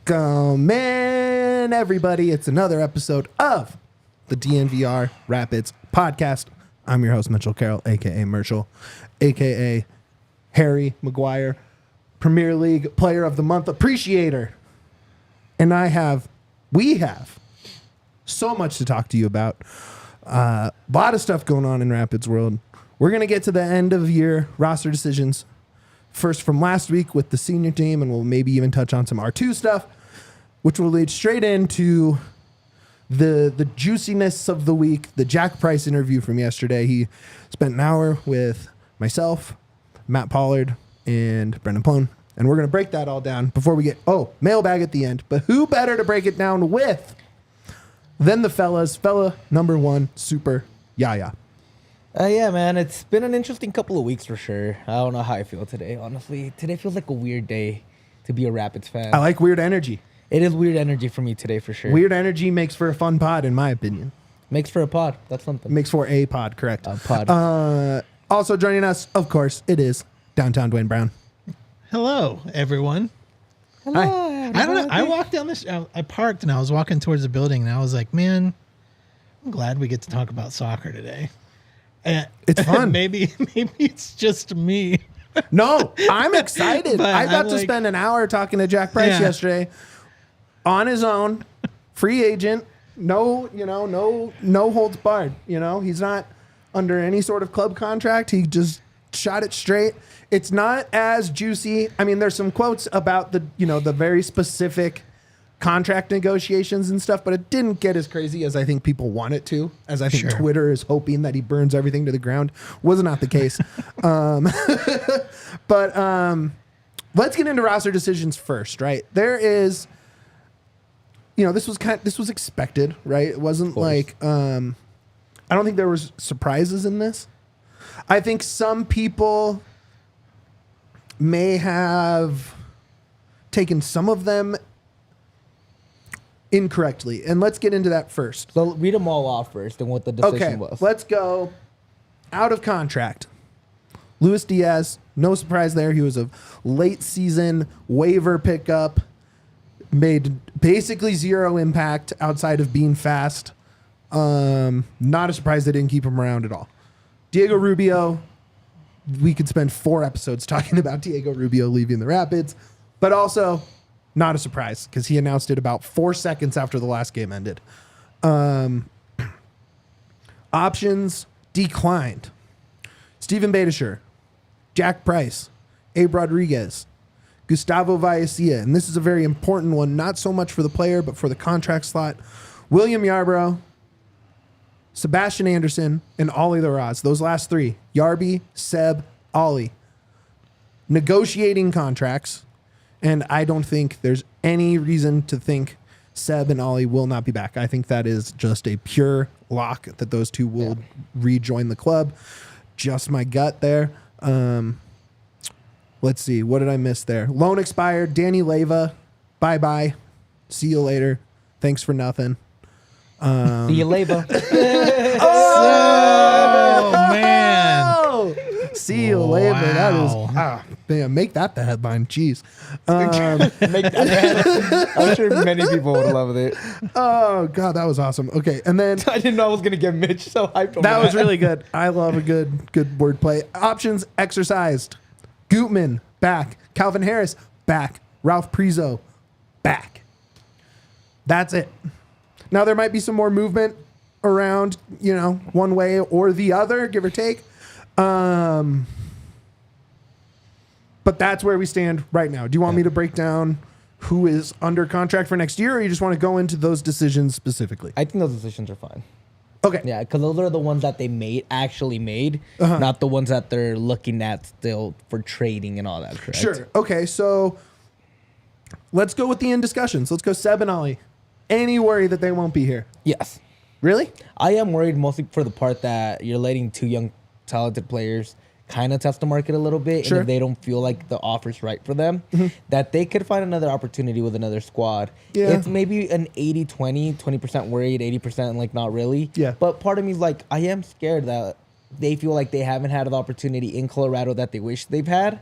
Welcome in, everybody. It's another episode of the DNVR Rapids podcast. I'm your host, Mitchell Carroll, a.k.a. Merchel, a.k.a. Harry Maguire, Premier League Player of the Month Appreciator. And we have so much to talk to you about. A lot of stuff going on in Rapids world. We're going to get to the end of year roster decisions. First from last week with the senior team, and we'll maybe even touch on some R2 stuff, which will lead straight into the juiciness of the week, the Jack Price interview from yesterday. He spent an hour with myself, Matt Pollard, and Brendan Plone, and we're going to break that all down before we get, mailbag at the end. But who better to break it down with than the fella number one, Super Yaya. Yeah, man, it's been an interesting couple of weeks for sure. I don't know how I feel today, honestly. Today feels like a weird day to be a Rapids fan. I like weird energy. It is weird energy for me today, for sure. Weird energy makes for a fun pod, in my opinion. Makes for a pod. That's something. Makes for a pod, correct. A pod. Also joining us, of course, it is downtown Duane Brown. Hello, everyone. Hello. Hi. I don't know. I walked down this. I parked and I was walking towards the building and I was like, man, I'm glad we get to talk about soccer today. It's fun. maybe it's just me. No, I'm excited. But I got I'm to spend an hour talking to Jack Price yesterday on his own, free agent. No holds barred. He's not under any sort of club contract. He just shot it straight. It's not as juicy. I mean, there's some quotes about the very specific contract negotiations and stuff, but it didn't get as crazy as I think people want it to, as I think Twitter is hoping that he burns everything to the ground. Was not the case. But let's get into roster decisions first, right? There is, this was expected, right? It wasn't like, I don't think there was surprises in this. I think some people may have taken some of them incorrectly, and let's get into that first. So read them all off first and what the decision was. Let's go out of contract. Luis Diaz, no surprise there. He was a late season waiver pickup, made basically zero impact outside of being fast. Not a surprise they didn't keep him around at all. Diego Rubio, we could spend 4 episodes talking about Diego Rubio leaving the Rapids, but also not a surprise because he announced it about 4 seconds after the last game ended. Options declined. Steven Beitashour, Jack Price, Abe Rodriguez, Gustavo Vallecilla, and this is a very important one, not so much for the player, but for the contract slot. William Yarbrough, Sebastian Anderson, and Ollie Larraz. Those last 3, Yarby, Seb, Ollie, negotiating contracts. And I don't think there's any reason to think Seb and Ollie will not be back. I think that is just a pure lock that those two will rejoin the club. Just my gut there. Let's see. What did I miss there? Loan expired. Danny Leyva. Bye-bye. See you later. Thanks for nothing. See you later. Oh, man. See you later. That is, man, make that the headline. Jeez. I'm sure many people would love it. Oh, God, that was awesome. Okay, and then I didn't know I was going to get Mitch so hyped on that was really good. I love a good wordplay. Options exercised. Gutman, back. Calvin Harris, back. Ralph Prizo, back. That's it. Now, there might be some more movement around, one way or the other, give or take. But that's where we stand right now. Do you want me to break down who is under contract for next year, or you just want to go into those decisions specifically? I think those decisions are fine. Okay. Yeah, because those are the ones that they actually made, not the ones that they're looking at still for trading and all that, correct? Sure. Okay, so let's go with the end discussions. Let's go Seb and Ollie. Any worry that they won't be here? Yes. Really? I am worried mostly for the part that you're letting 2 young, talented players kind of test the market a little bit. Sure. And if they don't feel like the offer's right for them, that they could find another opportunity with another squad. Yeah. It's maybe an 80-20, 20% worried, 80% like not really. Yeah. But part of me is like, I am scared that they feel like they haven't had the opportunity in Colorado that they wish they've had.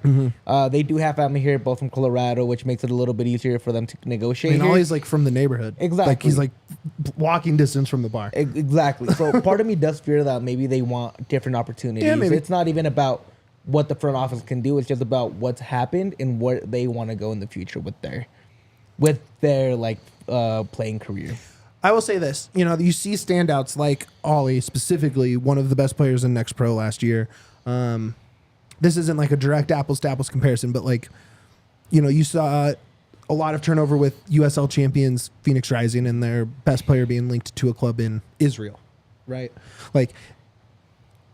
They do have family here, both from Colorado, which makes it a little bit easier for them to negotiate. I mean, here. always like from the neighborhood. Exactly. Like he's like walking distance from the bar. Exactly. So part of me does fear that maybe they want different opportunities. Yeah, maybe. It's not even about what the front office can do. It's just about what's happened and where they want to go in the future with their like playing career. I will say this, you see standouts like Ollie, specifically one of the best players in Next Pro last year. This isn't like a direct apples to apples comparison, but like, you saw a lot of turnover with USL champions Phoenix Rising and their best player being linked to a club in Israel, right? Like,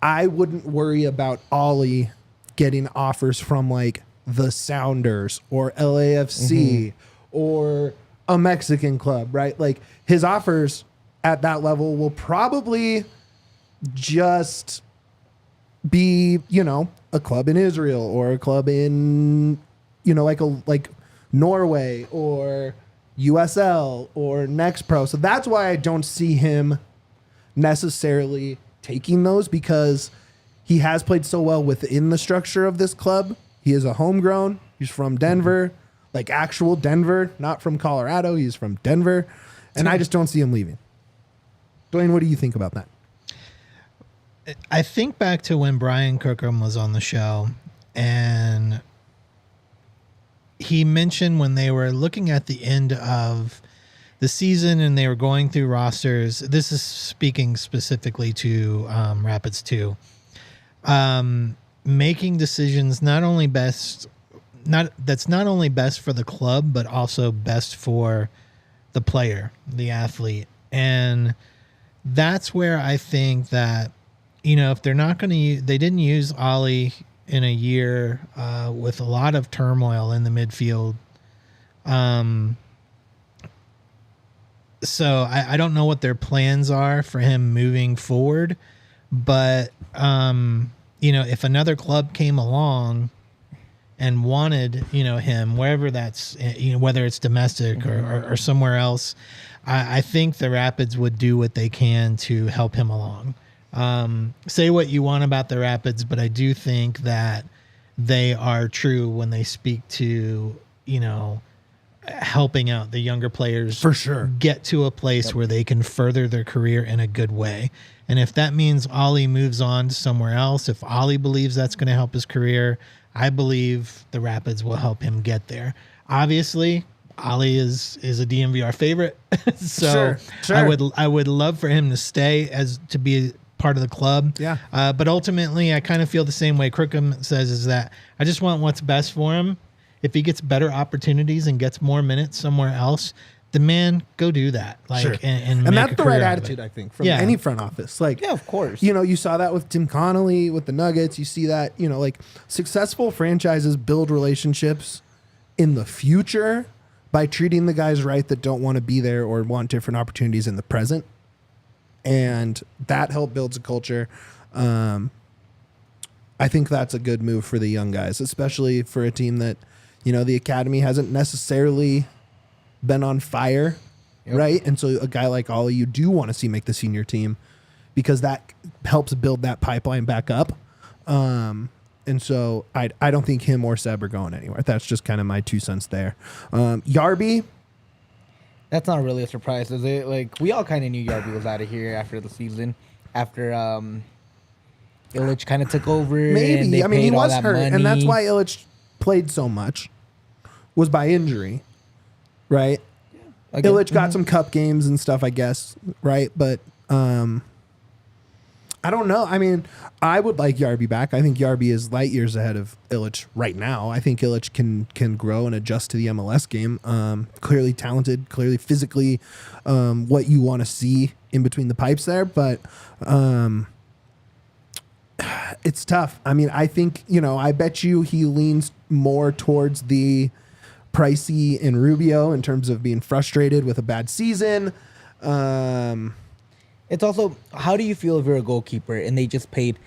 I wouldn't worry about Ollie getting offers from like the Sounders or LAFC or a Mexican club, right? Like his offers at that level will probably just be, a club in Israel or a club in, like Norway or USL or Next Pro. So that's why I don't see him necessarily taking those, because he has played so well within the structure of this club. He is a homegrown. He's from Denver. Like actual Denver, not from Colorado. He's from Denver. And I just don't see him leaving. Duane, what do you think about that? I think back to when Brian Kirkham was on the show, and he mentioned when they were looking at the end of the season and they were going through rosters, this is speaking specifically to Rapids 2, making decisions not only best for the club, but also best for the player, the athlete. And that's where I think that, if they're not going to, they didn't use Ollie in a year with a lot of turmoil in the midfield. So I don't know what their plans are for him moving forward, but, if another club came along and wanted, him, wherever that's, whether it's domestic or somewhere else, I think the Rapids would do what they can to help him along. Say what you want about the Rapids, but I do think that they are true when they speak to, helping out the younger players for sure, get to a place where they can further their career in a good way. And if that means Ollie moves on to somewhere else, if Ollie believes that's going to help his career, I believe the Rapids will help him get there. Obviously, Ollie is a DNVR favorite, so sure. I would love for him to stay to be part of the club. Yeah. But ultimately, I kind of feel the same way Kirkham says, is that I just want what's best for him. If he gets better opportunities and gets more minutes somewhere else, the man, go do that. Like, sure. and that's the right attitude, I think, from any front office. Like, yeah, of course. You saw that with Tim Connolly with the Nuggets. You see that, like successful franchises build relationships in the future by treating the guys right that don't want to be there or want different opportunities in the present. And that help builds a culture. I think that's a good move for the young guys, especially for a team that, the academy hasn't necessarily been on fire, right? And so a guy like Ollie, you do want to see make the senior team because that helps build that pipeline back up. And so I don't think him or Seb are going anywhere. That's just kind of my 2 cents there. Yarby. That's not really a surprise, is it? Like, we all kind of knew Yarby was out of here after the season, after Illich kind of took over. Maybe. He was hurt, and that's why Illich played so much, was by injury, right? Yeah. Illich got some cup games and stuff, I guess, right? But I don't know. I would like Yarby back. I think Yarby is light years ahead of Illich right now. I think Illich can grow and adjust to the MLS game. Clearly talented, clearly physically what you want to see in between the pipes there. But it's tough. I think, I bet you he leans more towards the Pricey and Rubio in terms of being frustrated with a bad season. It's also, how do you feel if you're a goalkeeper and they just paid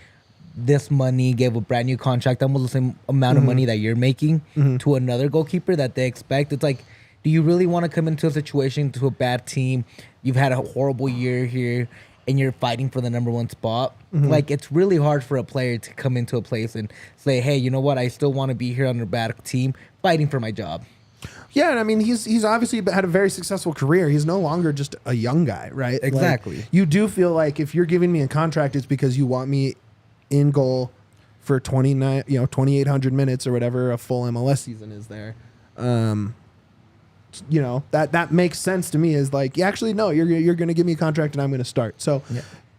this money, gave a brand new contract, almost the same amount of money that you're making to another goalkeeper that they expect? It's like, do you really want to come into a situation, to a bad team? You've had a horrible year here, and you're fighting for the number one spot, like it's really hard for a player to come into a place and say, hey, you know what? I still want to be here on a bad team fighting for my job. Yeah, and I mean, he's obviously had a very successful career. He's no longer just a young guy, right? Exactly. Like, you do feel like if you're giving me a contract, it's because you want me in goal for 2,800 minutes or whatever a full MLS season is there. That makes sense to me. Is like, actually, no, you're going to give me a contract and I'm going to start. So,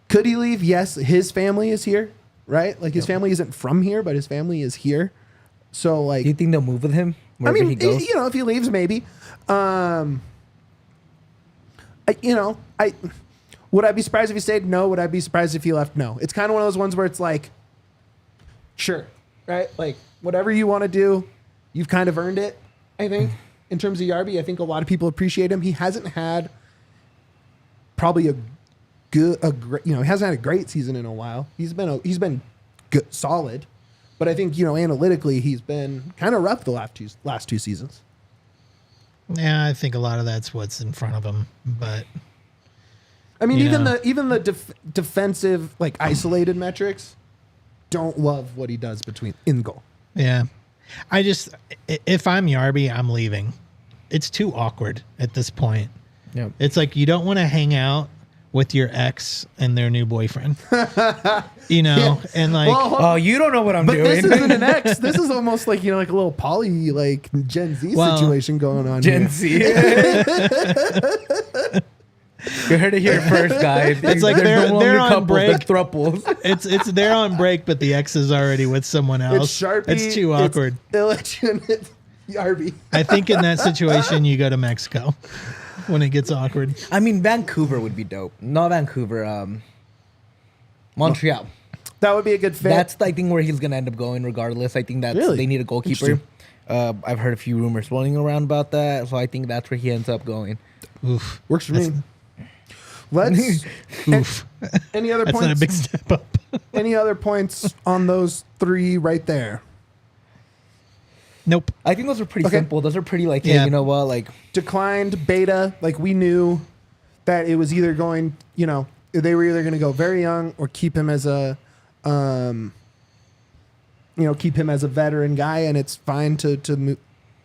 could he leave? Yes, his family is here, right? Like his family isn't from here, but his family is here. So, like, Do you think they'll move with him wherever he goes? if he leaves, maybe. Would I be surprised if he stayed? No. Would I be surprised if he left? No. It's kind of one of those ones where it's like, sure, right? Like, whatever you want to do, you've kind of earned it, I think. In terms of Yarby, I think a lot of people appreciate him. He hasn't had probably he hasn't had a great season in a while. He's been good, solid. But I think, analytically, he's been kind of rough the last two seasons. Yeah, I think a lot of that's what's in front of him. But I mean, even the defensive, like, isolated metrics don't love what he does in goal. yeah, if I'm Yarby, I'm leaving. It's too awkward at this point. Yep. It's like you don't want to hang out with your ex and their new boyfriend, and like, Oh, you don't know what I'm But doing. this isn't an X. This is almost like, like a little poly, like Gen Z situation going on Gen here. Z. You heard it here first, guys. It's like There's no they're longer on couples, break. they're thruples. it's they're on break, but the ex is already with someone It's else. Sharpie. It's too awkward. It's illegitimate Yarby. I think in that situation, you go to Mexico when it gets awkward. I mean, Vancouver would be dope. Not Vancouver. Montreal. That would be a good fit. That's the thing where he's gonna end up going regardless. I think that's Really? they need a goalkeeper. I've heard a few rumors rolling around about that, so I think that's where he ends up going. Oof. Works for me. Let's. Oof. Any other That's points? not a big step up. Any other points on those three right there? Nope. I think those are pretty Okay. simple. Those are pretty like, hey, Yeah. you know what, like Declined beta. Like, we knew that it was either going. They were either going to go very young or keep him as a, keep him as a veteran guy, and it's fine to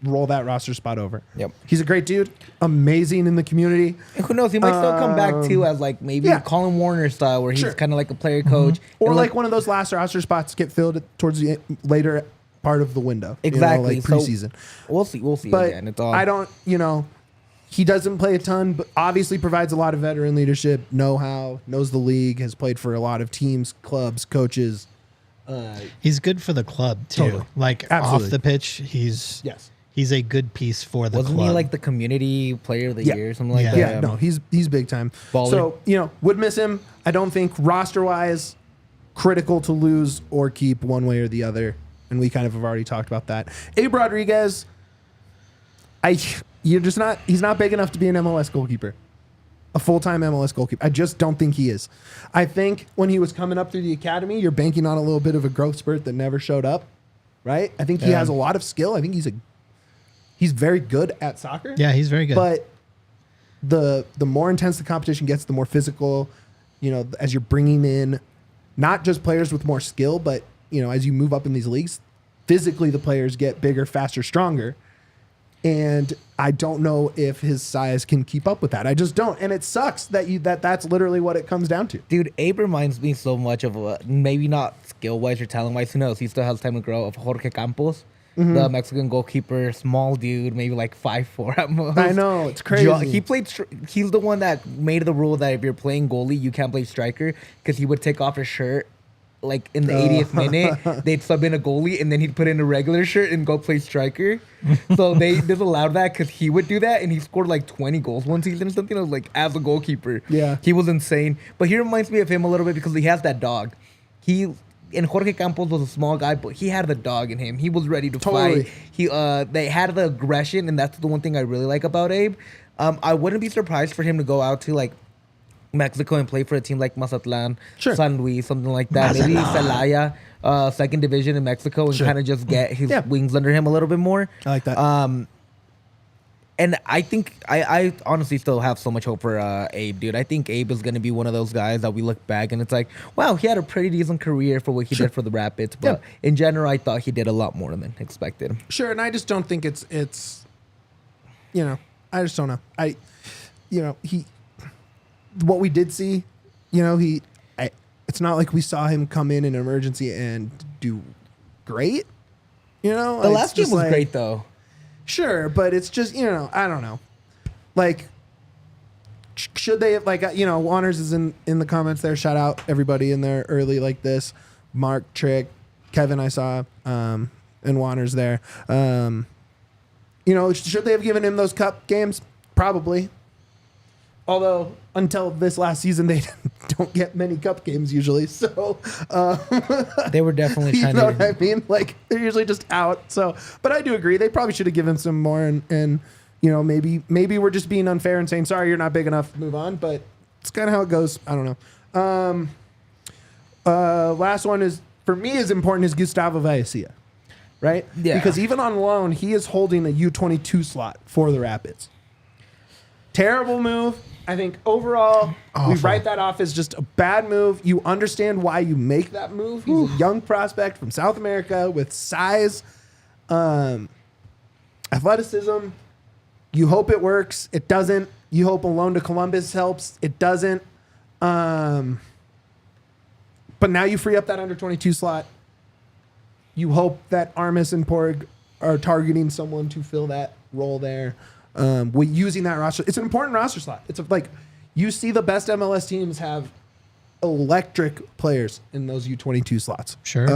roll that roster spot over. Yep. He's a great dude, amazing in the community. And who knows? He might still come back too as like maybe Colin Warner style, where he's Sure. kind of like a player coach, Or and like one of those last roster spots get filled towards the later part of the window. Exactly. Like preseason. We'll see. But Again. It's all I don't, he doesn't play a ton, but obviously provides a lot of veteran leadership, know-how, knows the league, has played for a lot of teams, clubs, coaches. He's good for the club too. Totally. Like Absolutely. off the pitch, he's a good piece for the Wasn't club. he like the community player of the Yeah. year or something like Yeah. that? Yeah, no, he's big time. Baller. So, would miss him. I don't think roster-wise critical to lose or keep one way or the other. And we kind of have already talked about that. Abe Rodriguez, he's not big enough to be an MLS goalkeeper. A full-time MLS goalkeeper. I just don't think he is. I think when he was coming up through the academy, you're banking on a little bit of a growth spurt that never showed up, right? I think he has a lot of skill. I think he's very good at soccer. Yeah, he's very good. But the more intense the competition gets, the more physical, as you're bringing in not just players with more skill, but, as you move up in these leagues, physically the players get bigger, faster, stronger. And I don't know if his size can keep up with that. I just don't. And it sucks that's literally what it comes down to. Dude, Abe reminds me so much of maybe not skill-wise or talent-wise. Who knows? He still has time to grow. Of Jorge Campos, the Mexican goalkeeper, small dude, maybe like 5'4" at most. I know, it's crazy. He's the one that made the rule that if you're playing goalie, you can't play striker because he would take off his shirt. Like in the 80th minute, they'd sub in a goalie and then he'd put in a regular shirt and go play striker. So they disallowed that because he would do that, and he scored like 20 goals one season or something. I was like, as a goalkeeper, Yeah. he was insane. But he reminds me of him a little bit because he has that dog. And Jorge Campos was a small guy, but he had the dog in him. He was ready to Totally. fight. They had the aggression, and that's the one thing I really like about Abe. I wouldn't be surprised for him to go out to like Mexico and play for a team like Mazatlan, Sure. San Luis, something like that. Maybe Celaya, second division in Mexico, and Sure. kind of just get his Yeah. wings under him a little bit more. I like that. And I think I honestly still have so much hope for Abe, dude. I think Abe is going to be one of those guys that we look back and it's like, wow, he had a pretty decent career for what he did for the Rapids. But in general, I thought he did a lot more than expected. Sure, and I just don't think it's I just don't know. What we did see, it's not like we saw him come in an emergency and do great. The last game was great though. Sure, but it's just I don't know. Like, should they have Wanners is in the comments there. Shout out everybody in there early like this. Mark, Trick, Kevin, I saw, and Wanners there. Should they have given him those cup games? Probably. Although until this last season, they don't get many cup games usually. So they were definitely trying to. You know what I mean? Like they're usually just out. So, but I do agree. They probably should have given some more. And maybe we're just being unfair and saying sorry, you're not big enough. Move on. But it's kind of how it goes. I don't know. Last one is for me as important as Gustavo Vallecilla, right? Yeah. Because even on loan, he is holding a U22 slot for the Rapids. Terrible move. I think overall, we write that off as just a bad move. You understand why you make that move. He's a young prospect from South America with size, athleticism. You hope it works. It doesn't. You hope a loan to Columbus helps. It doesn't. But now you free up that under 22 slot. You hope that Armas and Porg are targeting someone to fill that role there. Using that roster, it's an important roster slot. It's you see the best MLS teams have electric players in those U22 slots. Sure.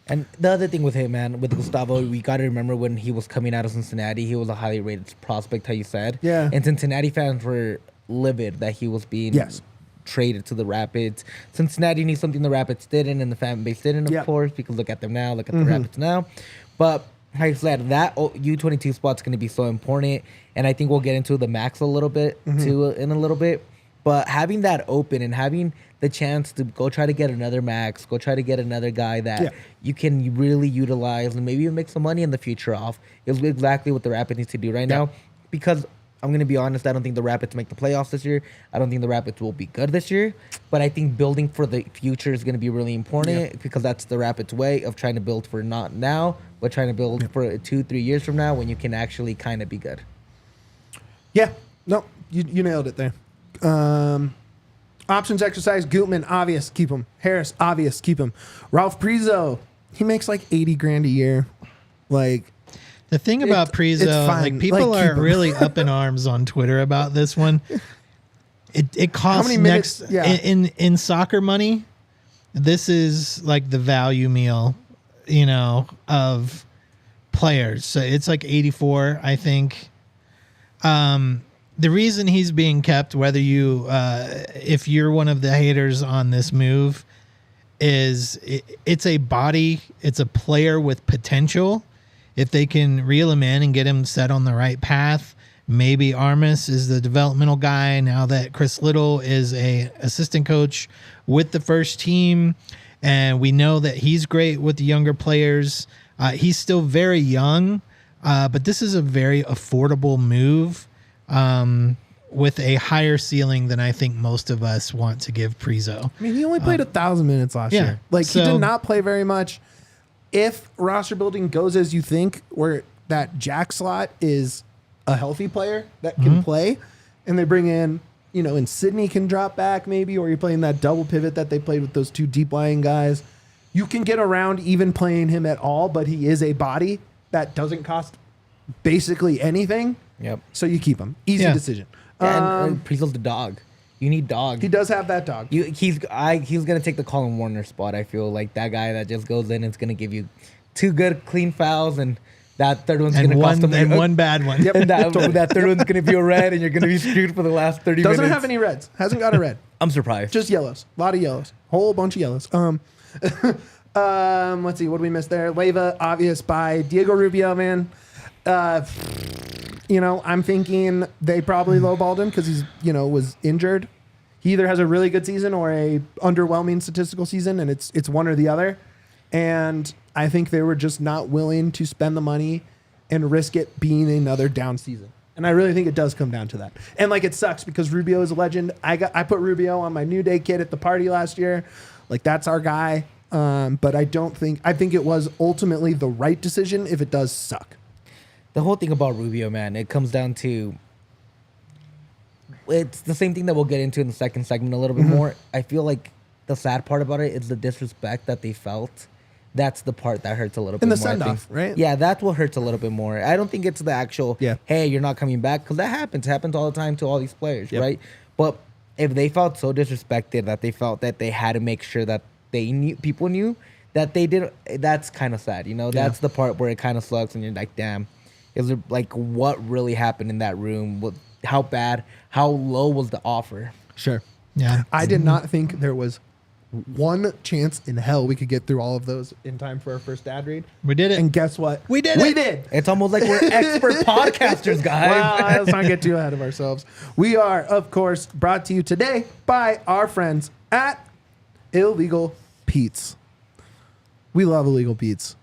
And the other thing with him, man, with Gustavo, we got to remember when he was coming out of Cincinnati, he was a highly rated prospect, how you said. Yeah. And Cincinnati fans were livid that he was being traded to the Rapids. Cincinnati needs something the Rapids didn't, and the fan base didn't, of course, because look at them now, look at the Rapids now. But like I said, that U22 spot's going to be so important, and I think we'll get into the max a little bit too in a little bit. But having that open and having the chance to go try to get another max, go try to get another guy that you can really utilize and maybe even make some money in the future off is exactly what the Rapids needs to do right now. Because I'm going to be honest, I don't think the Rapids make the playoffs this year. I don't think the Rapids will be good this year. But I think building for the future is going to be really important because that's the Rapids way of trying to build for not now, but trying to build for 2-3 years from now when you can actually kind of be good. Yeah. No, you nailed it there. Options exercise, Gutman, obvious, keep him. Harris, obvious, keep him. Ralph Prizo, he makes like $80,000 a year. Like, the thing about Prizo, like people are really up in arms on Twitter about this one. It costs many minutes? in soccer money. This is like the value meal, of players. So it's like 84, I think. The reason he's being kept, whether if you're one of the haters on this move, is it's a body, it's a player with potential. If they can reel him in and get him set on the right path, maybe Armas is the developmental guy now that Chris Little is a assistant coach with the first team. And we know that he's great with the younger players. He's still very young, but this is a very affordable move with a higher ceiling than I think most of us want to give Prizo. I mean, he only played 1,000 minutes last year. Like, he did not play very much. If roster building goes as you think, where that Jack slot is a healthy player that can play, and they bring in, and Sydney can drop back maybe, or you're playing that double pivot that they played with those two deep lying guys, you can get around even playing him at all, but he is a body that doesn't cost basically anything. Yep. So you keep him. Easy decision. And Prizo's the dog. You need dog. He does have that dog. He's gonna take the Colin Warner spot. I feel like that guy that just goes in and is gonna give you 2 good clean fouls, and that third one's gonna cost him one bad one. Yep. that third one's gonna be a red, and you're gonna be screwed for the last 30 minutes. Doesn't have any reds. Hasn't got a red. I'm surprised. Just yellows. A lot of yellows. Whole bunch of yellows. Let's see. What did we miss there? Leyva, obvious buy. Diego Rubio, man. I'm thinking they probably lowballed him because he's, was injured. He either has a really good season or a underwhelming statistical season, and it's one or the other. And I think they were just not willing to spend the money and risk it being another down season. And I really think it does come down to that. And like it sucks because Rubio is a legend. I put Rubio on my New Day kid at the party last year. Like that's our guy. But I think it was ultimately the right decision if it does suck. The whole thing about Rubio, man, it comes down to it's the same thing that we'll get into in the second segment a little bit more. I feel like the sad part about it is the disrespect that they felt. That's the part that hurts a little bit more. In the send-off, right? Yeah, that's what hurts a little bit more. I don't think it's the actual, Yeah. hey, you're not coming back, because that happens. It happens all the time to all these players, right? But if they felt so disrespected that they felt that they had to make sure that people knew that they did, that's kind of sad, you know? That's the part where it kind of sucks, and you're like, damn, is there, like, what really happened in that room? How bad, how low was the offer? Sure. Yeah. I did not think there was one chance in hell we could get through all of those in time for our first ad read. We did it. And guess what? We did We it. did. It's almost like we're expert podcasters, guys. Well, let's not get too ahead of ourselves. We are, of course, brought to you today by our friends at Illegal Pete's. We love Illegal Pete's.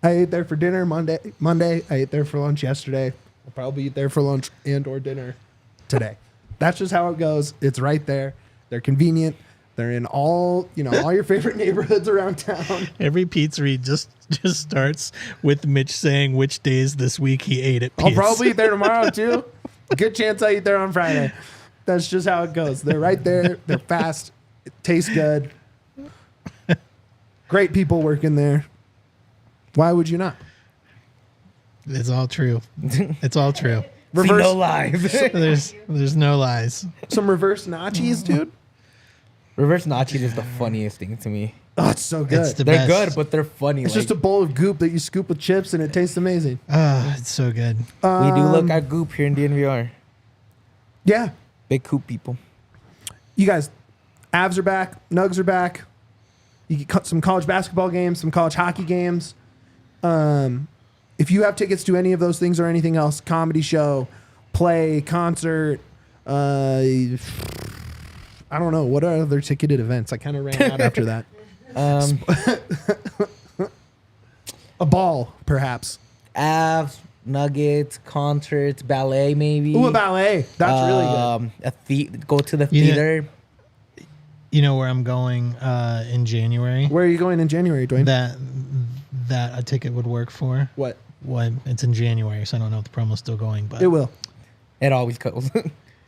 I ate there for dinner Monday. I ate there for lunch yesterday. I'll probably eat there for lunch and or dinner today. That's just how it goes. It's right there. They're convenient. They're in all your favorite neighborhoods around town. Every Pete's read just starts with Mitch saying which days this week he ate at Pete's. I'll probably eat there tomorrow too. Good chance I eat there on Friday. That's just how it goes. They're right there. They're fast. It tastes good. Great people working there. Why would you not? It's all true. It's all true. See, no lies. There's no lies. Some reverse nachos, dude. Reverse nachos is the funniest thing to me. Oh, it's so good. It's the They're best. good, but they're funny. It's just a bowl of goop that you scoop with chips, and it tastes amazing. It's so good. we do look at goop here in DNVR. Yeah. Big coop people. You guys, Avs are back. Nugs are back. You get some college basketball games, some college hockey games. If you have tickets to any of those things or anything else, comedy show, play, concert, I don't know. What are other ticketed events? I kind of ran out after that. A ball, perhaps. Avs, Nuggets, concerts, ballet, maybe. Ooh, a ballet. That's really good. Go to the You know- theater. You know where I'm going in January? Where are you going in January, Duane? That a ticket would work for. What? What? It's in January, so I don't know if the promo's still going, but It will. It always goes.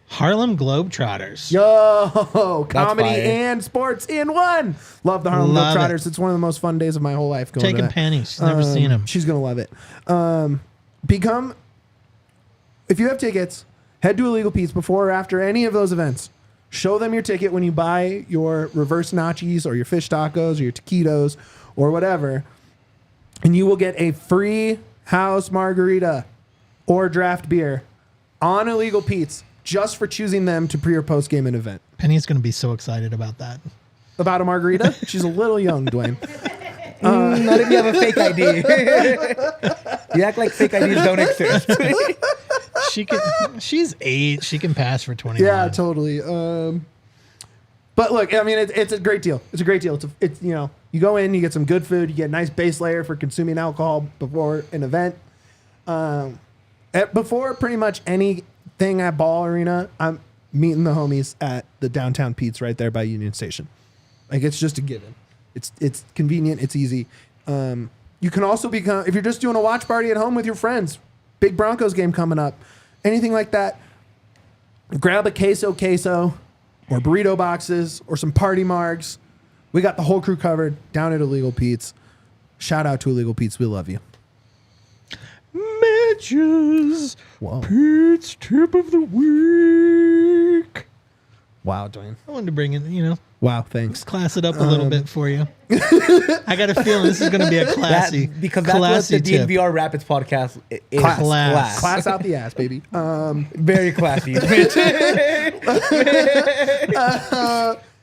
Harlem Globetrotters. Yo, comedy fire. and sports in one. Love the Harlem Love Globetrotters. It's one of the most fun days of my whole life going to Taking that. pennies. She's never seen them. She's going to love it. If you have tickets, head to Illegal Pete's before or after any of those events. Show them your ticket when you buy your reverse nachos or your fish tacos or your taquitos or whatever, and you will get a free house margarita or draft beer on Illegal Pete's just for choosing them to pre or post game an event. Penny's going to be so excited about that. About a margarita? She's a little young, Duane. Not if you have a fake ID. You act like fake IDs don't exist. She's 8. She can pass for 21. Yeah, totally. But look, I mean, it's a great deal. It's a great deal. It's you go in, you get some good food, you get a nice base layer for consuming alcohol before an event. Before pretty much anything at Ball Arena, I'm meeting the homies at the downtown Pete's right there by Union Station. Like it's just a given. It's convenient. It's easy. You can also if you're just doing a watch party at home with your friends, big Broncos game coming up, anything like that, grab a queso or burrito boxes or some party margs. We got the whole crew covered down at Illegal Pete's. Shout out to Illegal Pete's. We love you. Mitch's Whoa. Pete's tip of the week. Wow, Duane. I wanted to bring in, Wow, thanks. class it up a little bit for you. I got a feeling this is going to be a classy, because that's what classy the tip. DNVR Rapids podcast is. Class. Class out the ass, baby. Very classy.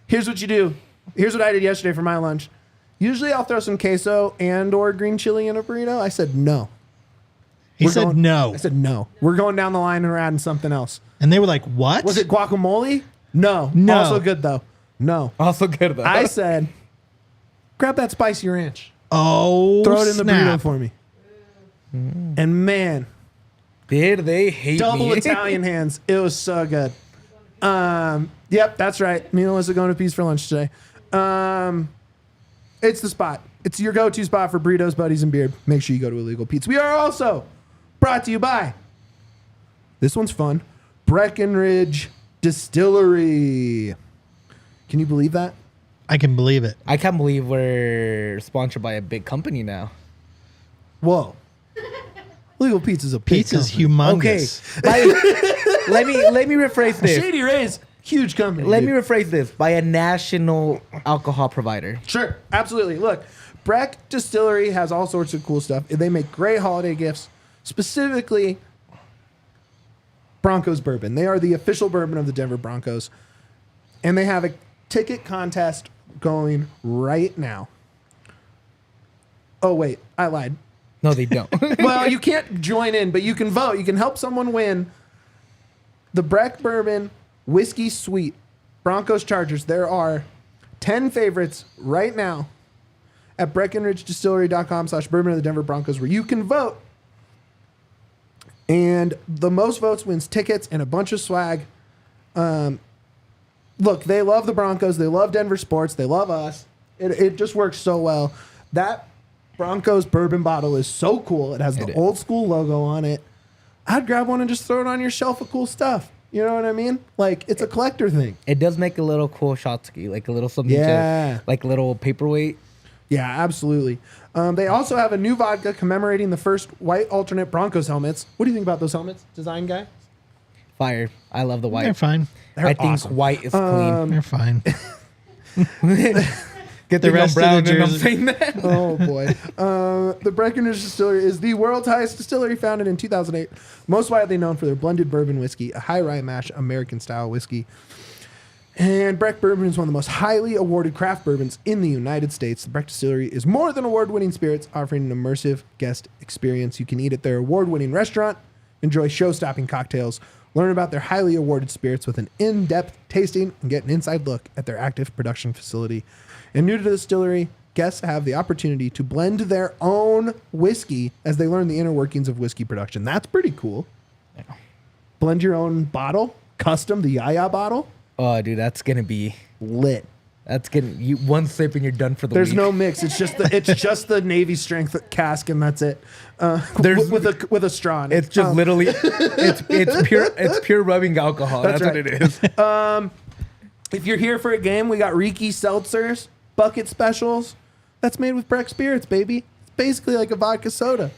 Here's what you do. Here's what I did yesterday for my lunch. Usually I'll throw some queso and or green chili in a burrito. I said no. He We're said going- no. I said no. We're going down the line and we're adding something else. And they were like, what? Was it guacamole? No. No. Also good though. No. Also good though. I said, grab that spicy ranch. Oh, Throw it in the burrito snap. for me. And man, Did they hate Double me? Italian hands. It was so good. Yep, that's right. Me and Melissa going to Pete's for lunch today. It's the spot. It's your go-to spot for burritos, buddies, and beer. Make sure you go to Illegal Pete's. We are also brought to you by, this one's fun, Breckenridge Distillery. Can you believe that? I can believe it. I can't believe we're sponsored by a big company now. Whoa. Illegal Pete's is a big Pizza's company. humongous. Okay. let me rephrase this. Shady Rays, huge company. Let dude. me rephrase this. By a national alcohol provider. Sure, absolutely. Look, Breck Distillery has all sorts of cool stuff. They make great holiday gifts, specifically Broncos bourbon. They are the official bourbon of the Denver Broncos. And they have a ticket contest going right now. Oh, wait, I lied. No, they don't. Well, you can't join in, but you can vote. You can help someone win the Breck Bourbon Whiskey Sweet Broncos Chargers. There are 10 favorites right now at BreckenridgeDistillery.com/bourbon of the Denver Broncos, where you can vote. And the most votes wins tickets and a bunch of swag. Look, they love the Broncos. They love Denver sports. They love us. It just works so well. That Broncos bourbon bottle is so cool. It has the old school logo on it. I'd grab one and just throw it on your shelf of cool stuff. You know what I mean? Like, it's a collector thing. It does make a little cool shot ski, like a little something to, like a little paperweight. Yeah, absolutely. They also have a new vodka commemorating the first white alternate Broncos helmets. What do you think about those helmets, design guy? Fire. I love the white. They're fine. I think white is clean. They're fine. Get the rest of the and I'm jersey. saying that. Oh, boy. The Breckenridge Distillery is the world's highest distillery, founded in 2008. Most widely known for their blended bourbon whiskey, a high rye mash American-style whiskey. And Breck Bourbon is one of the most highly awarded craft bourbons in the United States. The Breck Distillery is more than award-winning spirits, offering an immersive guest experience. You can eat at their award-winning restaurant, enjoy show-stopping cocktails, learn about their highly awarded spirits with an in-depth tasting, and get an inside look at their active production facility. And new to the distillery, guests have the opportunity to blend their own whiskey as they learn the inner workings of whiskey production. That's pretty cool. Yeah. Blend your own bottle, custom, the Yaya bottle. Oh, dude, that's gonna be Lit. That's you one sip and you're done for the There's week. no mix. It's just the Navy strength cask, and that's it. There's with a straw. In it. It's just literally it's pure rubbing alcohol. That's right. what it is. If you're here for a game, we got Riki seltzers, bucket specials. That's made with Breck spirits, baby. It's basically like a vodka soda.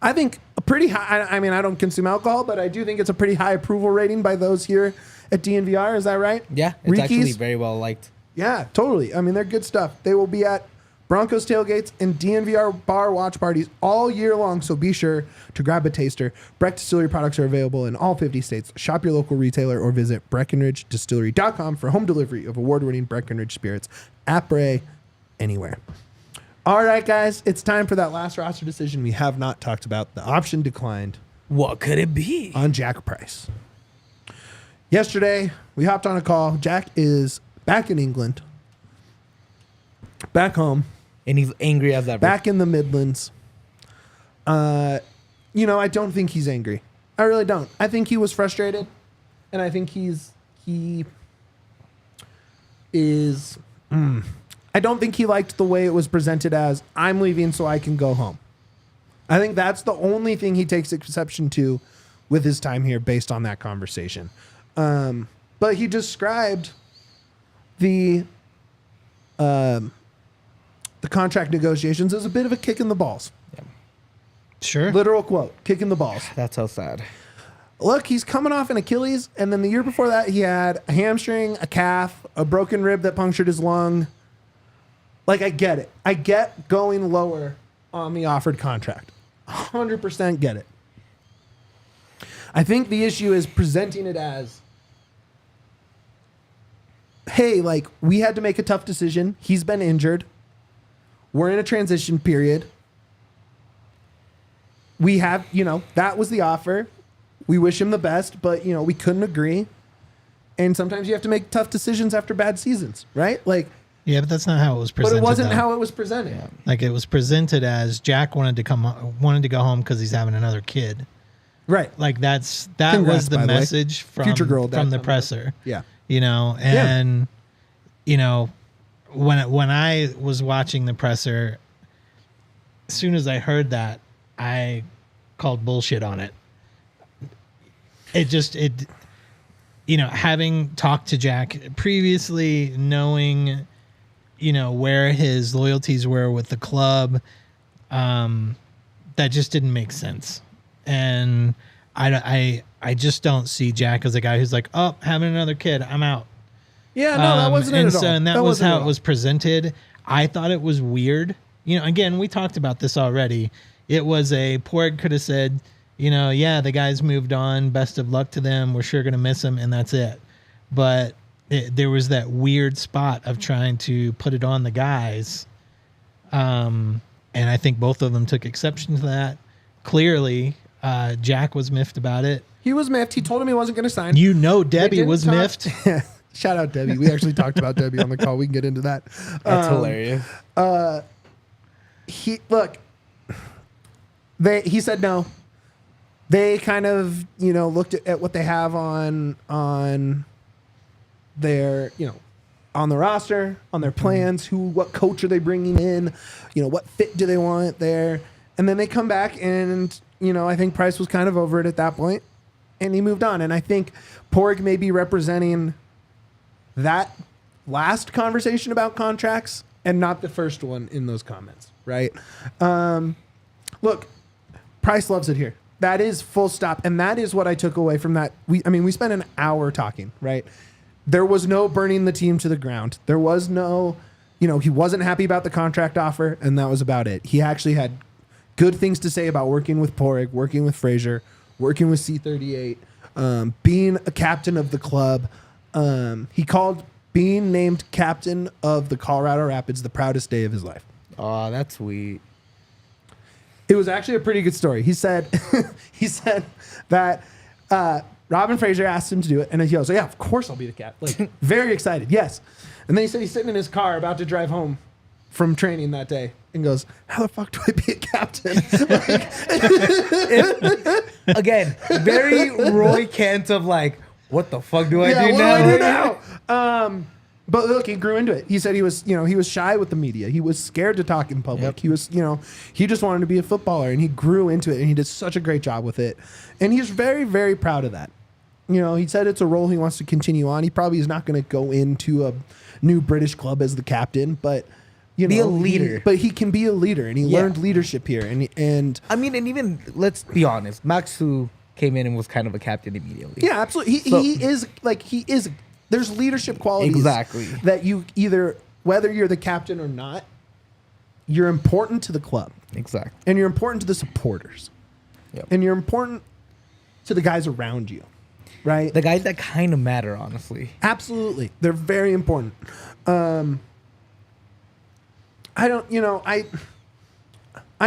I think a pretty high. I mean, I don't consume alcohol, but I do think it's a pretty high approval rating by those here at DNVR. Is that right? Yeah, it's actually very well liked. Yeah, totally. I mean, they're good stuff. They will be at Broncos tailgates and DNVR bar watch parties all year long, so be sure to grab a taster. Breck Distillery products are available in all 50 states. Shop your local retailer or visit BreckenridgeDistillery.com for home delivery of award-winning Breckenridge spirits. Après, anywhere. All right, guys, it's time for that last roster decision we have not talked about. The option declined What could it be? on Jack Price. Yesterday, we hopped on a call. Jack is back in England, back home, And he's angry as ever. back in the Midlands. I don't think he's angry. I really don't. I think he was frustrated, and I think he is. I don't think he liked the way it was presented as, I'm leaving so I can go home. I think that's the only thing he takes exception to with his time here based on that conversation. But he described the contract negotiations as a bit of a kick in the balls. Sure. Literal quote, kick in the balls. That's so sad. Look, he's coming off an Achilles, and then the year before that, he had a hamstring, a calf, a broken rib that punctured his lung. Like, I get it. I get going lower on the offered contract. 100% get it. I think the issue is presenting it as, hey, like, we had to make a tough decision. He's been injured. We're in a transition period. We have, that was the offer. We wish him the best, but, we couldn't agree. And sometimes you have to make tough decisions after bad seasons, right? Like, Yeah, but that's not how it was presented. but it wasn't though. how it was presented. Like, it was presented as Jack wanted to go home because he's having another kid, Right. Like that Congrats, was the by the way. message from Future girl dad from the coming up. presser. Yeah. You know, and you know, when I was watching the presser, as soon as I heard that, I called bullshit on it. You know, having talked to Jack previously, knowing, you know, where his loyalties were with the club, that just didn't make sense. And I just don't see Jack as a guy who's like, oh, having another kid, I'm out. Yeah, no, that wasn't it at all. And that was wasn't how at it all. was presented. I thought it was weird. You know, again, we talked about this already. It was Porg could have said, you know, yeah, the guys moved on. Best of luck to them. We're sure going to miss them. And that's it. But there was that weird spot of trying to put it on the guys. And I think both of them took exception to that. Clearly, Jack was miffed about it. He was miffed. He told him he wasn't going to sign. You know, Debbie didn't was talk- miffed. Shout out Debbie. We actually talked about Debbie on the call. We can get into that. That's hilarious. He said no. They kind of, you know, looked at what they have on their, you know, on the roster, on their plans, what coach are they bringing in, you know, what fit do they want there. And then they come back and, you know, I think Price was kind of over it at that point and he moved on. And I think Porg may be representing that last conversation about contracts and not the first one in those comments, right? Look, Price loves it here. That is full stop. And that is what I took away from that. We spent an hour talking, right? There was no burning the team to the ground. There was no, you know, he wasn't happy about the contract offer, and that was about it. He actually had good things to say about working with Porg, working with Frazier, working with C38, being a captain of the club. He called being named captain of the Colorado Rapids the proudest day of his life. Oh, that's sweet. It was actually a pretty good story. He said that Robin Frazier asked him to do it, and he goes, "Yeah, of course I'll be the captain." Like, very excited, yes. And then he said he's sitting in his car about to drive home from training that day, and goes, "How the fuck do I be a captain?" Again, very Roy Kent of like, what the fuck do I do what now? do I do now? But look, he grew into it. He said he was shy with the media. He was scared to talk in public. Yep. He was, he just wanted to be a footballer, and he grew into it, and he did such a great job with it. And he's very, very proud of that. You know, he said it's a role he wants to continue on. He probably is not going to go into a new British club as the captain, but Be a leader. But he can be a leader, and he learned leadership here. And I mean, and even let's be honest, Maxu came in and was kind of a captain immediately. yeah, absolutely. He is. There's leadership qualities Exactly. that you either, whether you're the captain or not, you're important to the club, Exactly. and you're important to the supporters, Yep. and you're important to the guys around you, right? The guys that kind of matter, honestly. Absolutely, they're very important. I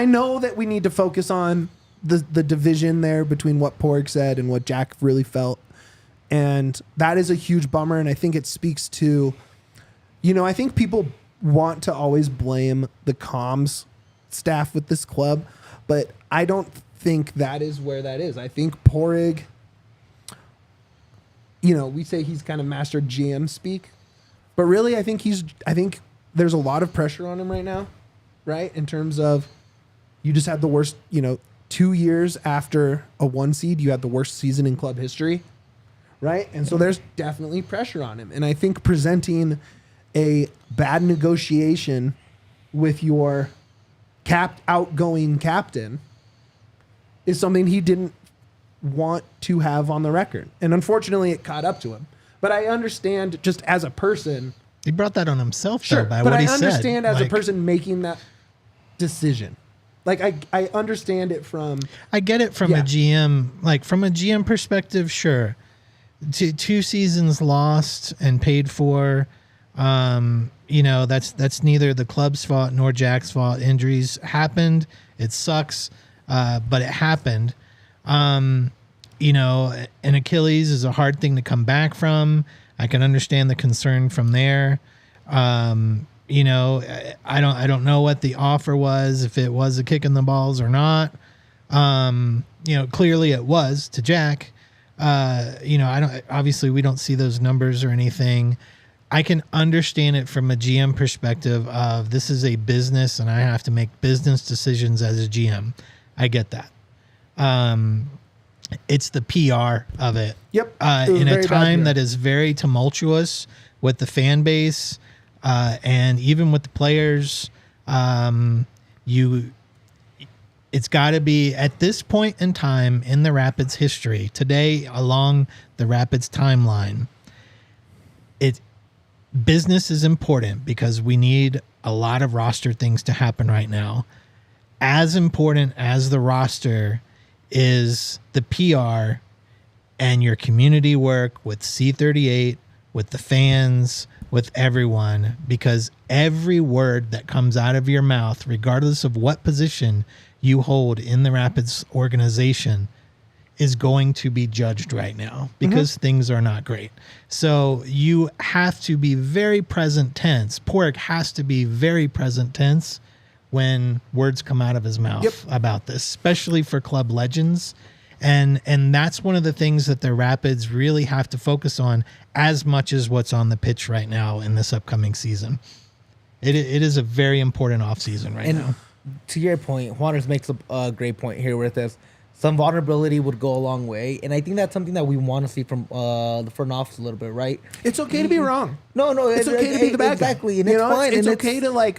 know that we need to focus on the division there between what Porg said and what Jack really felt. And that is a huge bummer. And I think it speaks to, I think people want to always blame the comms staff with this club, but I don't think that is where that is. I think Porg, we say he's kind of master GM speak, but really I think there's a lot of pressure on him right now, right? In terms of you just had the worst, 2 years after a 1 seed, you had the worst season in club history. Right. And so there's definitely pressure on him. And I think presenting a bad negotiation with your outgoing captain is something he didn't want to have on the record. And unfortunately, it caught up to him. But I understand just as a person. He brought that on himself, Sure. though, by but what I he said. understand as a Like, person making that decision. Like, I understand it from. I get it from Yeah. a GM, like from a GM perspective, sure. Two seasons lost and paid for, that's neither the club's fault nor Jack's fault. Injuries happened. It sucks, but it happened. An Achilles is a hard thing to come back from. I can understand the concern from there. I don't know what the offer was, if it was a kick in the balls or not. Clearly it was to Jack. Obviously we don't see those numbers or anything. I can understand it from a GM perspective of this is a business and I have to make business decisions as a GM. I get that. It's the PR of it. Yep. In a time that is very tumultuous with the fan base, and even with the players, it's got to be at this point in time in the Rapids history today along the Rapids timeline. Business is important because we need a lot of roster things to happen right now. As important as the roster is the PR and your community work with C38, with the fans, with everyone, because every word that comes out of your mouth, regardless of what position you hold in the Rapids organization, is going to be judged right now because things are not great. So you have to be very present tense. Padraig has to be very present tense when words come out of his mouth about this, especially for club legends. And that's one of the things that the Rapids really have to focus on as much as what's on the pitch right now in this upcoming season. It is a very important offseason right now. To your point, Juanes makes a great point here with this. Some vulnerability would go a long way, and I think that's something that we want to see from the front office a little bit, right? It's okay to be wrong. No, it's okay to be the bad guy. Exactly, and it's fine. It's okay to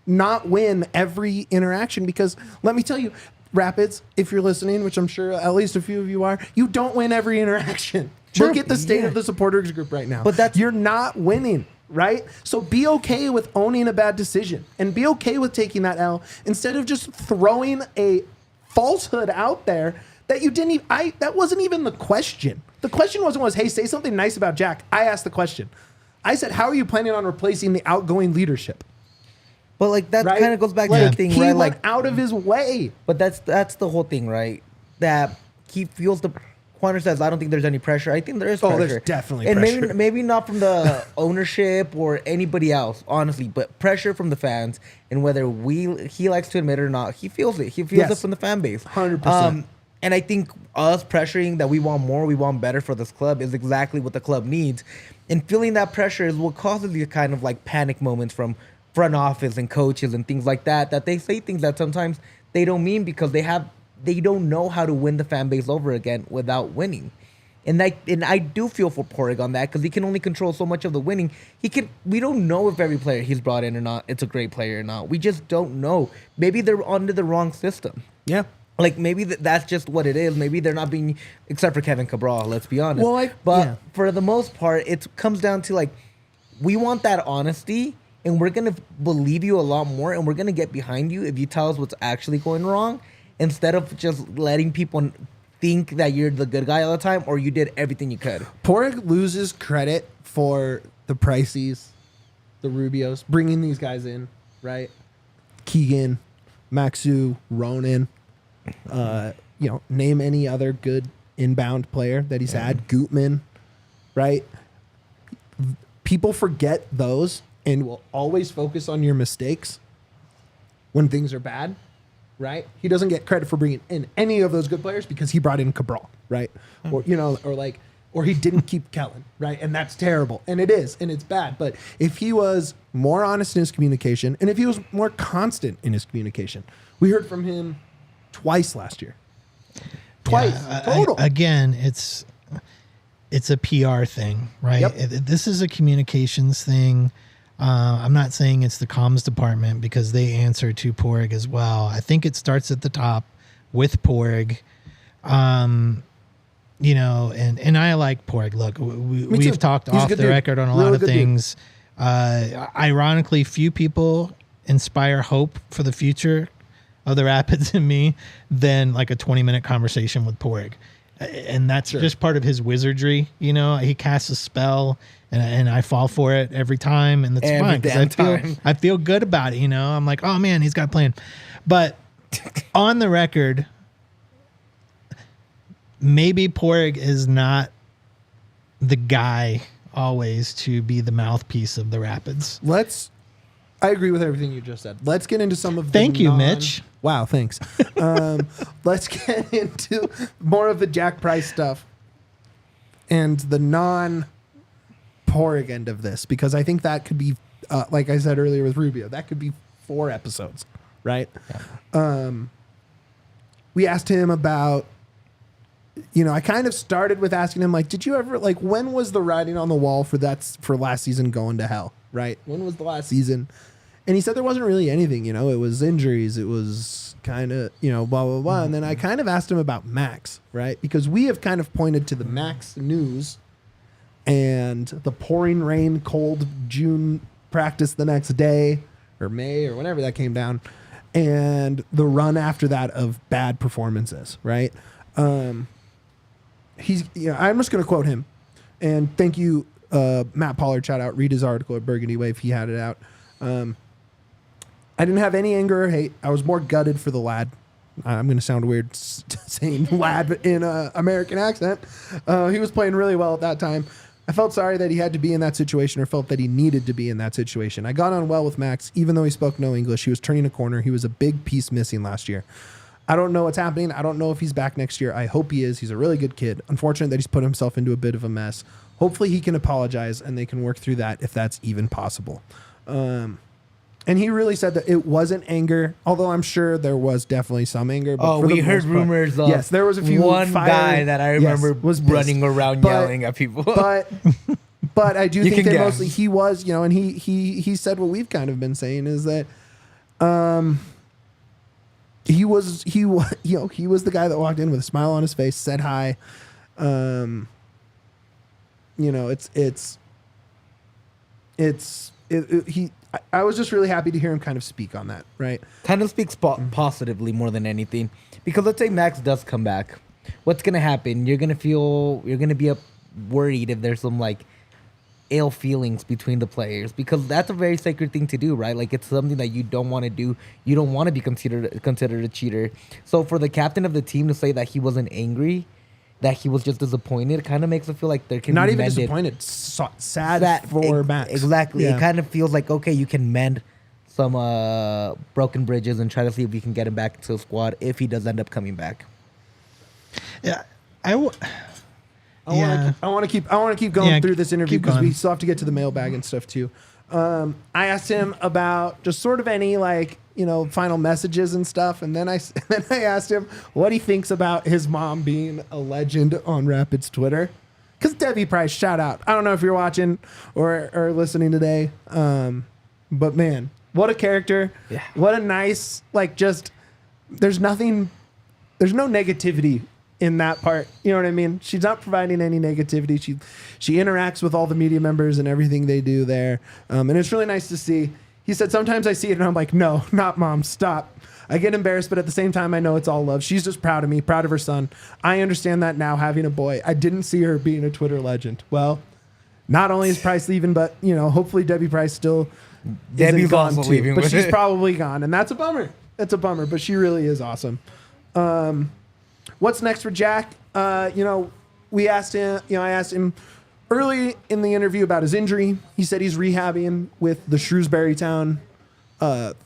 not win every interaction because let me tell you, Rapids, if you're listening, which I'm sure at least a few of you are, you don't win every interaction. Sure. Look at the state of the supporters group right now. But you're not winning. Right? So be okay with owning a bad decision and be okay with taking that L instead of just throwing a falsehood out there that you didn't even, that wasn't even the question. The question was, hey, say something nice about Jack. I asked the question. I said, how are you planning on replacing the outgoing leadership? But that right? kind of goes back to the thing, he right? went out of his way. But that's the whole thing, right? That he feels Juanes says, I don't think there's any pressure. I think there is pressure. Oh, there's definitely and pressure. And maybe not from the ownership or anybody else, honestly, but pressure from the fans. And whether he likes to admit it or not, he feels it. He feels it from the fan base. 100%. And I think us pressuring that we want more, we want better for this club is exactly what the club needs. And feeling that pressure is what causes these kind of panic moments from front office and coaches and things like that, that they say things that sometimes they don't mean because they don't know how to win the fan base over again without winning. And I do feel for Padraig on that because he can only control so much of the winning. We don't know if every player he's brought in or not, it's a great player or not. We just don't know. Maybe they're under the wrong system. Yeah. Maybe that's just what it is. Maybe they're not being, except for Kevin Cabral, let's be honest. Well, for the most part, it comes down to we want that honesty and we're going to believe you a lot more and we're going to get behind you if you tell us what's actually going wrong. Instead of just letting people think that you're the good guy all the time or you did everything you could. Padraig loses credit for the Priceys, the Rubios, bringing these guys in, right? Keegan, Maxu, Ronan, name any other good inbound player that he's had, Gutman, right? People forget those and will always focus on your mistakes when things are bad. Right? He doesn't get credit for bringing in any of those good players because he brought in Cabral, right? Or he didn't keep Kellen, right? And that's terrible. And it is, and it's bad. But if he was more honest in his communication and if he was more constant in his communication, we heard from him twice last year. Twice, total. Again, it's a PR thing, right? Yep. This is a communications thing. I'm not saying it's the comms department because they answer to Padraig as well. I think it starts at the top with Padraig. And I like Padraig. Look, we've talked off the record on a lot of things. Ironically, few people inspire hope for the future of the Rapids in me than a 20-minute conversation with Padraig. And that's just part of his wizardry. He casts a spell and I fall for it every time. And that's fine because I feel good about it. I'm like, oh man, he's got a plan. But on the record, maybe Padraig is not the guy always to be the mouthpiece of the Rapids. I agree with everything you just said. Let's get into some of the Thank you, Mitch. Wow, thanks. Let's get into more of the Jack Price stuff and the non-Porig end of this, because I think that could be, like I said earlier with Rubio, that could be 4 episodes, right? Yeah. We asked him about, I kind of started with asking him, like, did you ever, like, when was the writing on the wall for last season going to hell, right? When was the last season? And he said there wasn't really anything, it was injuries. It was kind of, blah, blah, blah. Mm-hmm. And then I kind of asked him about Max, right? Because we have kind of pointed to the Max news and the pouring rain, cold June practice the next day or May or whenever that came down, and the run after that of bad performances, right? I'm just going to quote him. And thank you, Matt Pollard, shout out, read his article at Burgundy Wave. He had it out. I didn't have any anger or hate. I was more gutted for the lad. I'm going to sound weird saying lad in an American accent. He was playing really well at that time. I felt sorry that he had to be in that situation, or felt that he needed to be in that situation. I got on well with Max, even though he spoke no English. He was turning a corner. He was a big piece missing last year. I don't know what's happening. I don't know if he's back next year. I hope he is. He's a really good kid. Unfortunate that he's put himself into a bit of a mess. Hopefully he can apologize and they can work through that if that's even possible. And he really said that it wasn't anger, although I'm sure there was definitely some anger. But we heard rumors of, yes, there was a few. One guy that I remember was running around yelling at people. But I do think that mostly he was, and he said what we've kind of been saying is that he was the guy that walked in with a smile on his face, said hi. I was just really happy to hear him kind of speak on that, right? Kind of speaks positively more than anything. Because let's say Max does come back. What's going to happen? You're going to be worried if there's some like ill feelings between the players, because that's a very sacred thing to do, right? Like, it's something that you don't want to do. You don't want to be considered a cheater. So for the captain of the team to say that he wasn't angry, that he was just disappointed, it kind of makes it feel like there can not be even mended. Disappointed, sad for Max. Exactly. Yeah. It kind of feels like, okay, you can mend some broken bridges and try to see if you can get him back to the squad if he does end up coming back. Yeah, I want to keep going through this interview because we still have to get to the mailbag and stuff too. I asked him about just sort of any final messages and stuff, and then I asked him what he thinks about his mom being a legend on Rapids Twitter. Because Debbie Price, shout out. I don't know if you're watching or listening today, but man, what a character! Yeah. What a nice there's no negativity in that part. You know what I mean? She's not providing any negativity. She interacts with all the media members and everything they do there. And it's really nice to see. He said, sometimes I see it and I'm like, no, not mom, stop. I get embarrassed, but at the same time, I know it's all love. She's just proud of me, proud of her son. I understand that now, having a boy. I didn't see her being a Twitter legend. Well, not only is Price leaving, but, hopefully Debbie Price still Debbie's gone also too. leaving. But she's probably gone, and that's a bummer. That's a bummer, but she really is awesome. What's next for Jack? We asked him, I asked him early in the interview about his injury. He said he's rehabbing with the Shrewsbury Town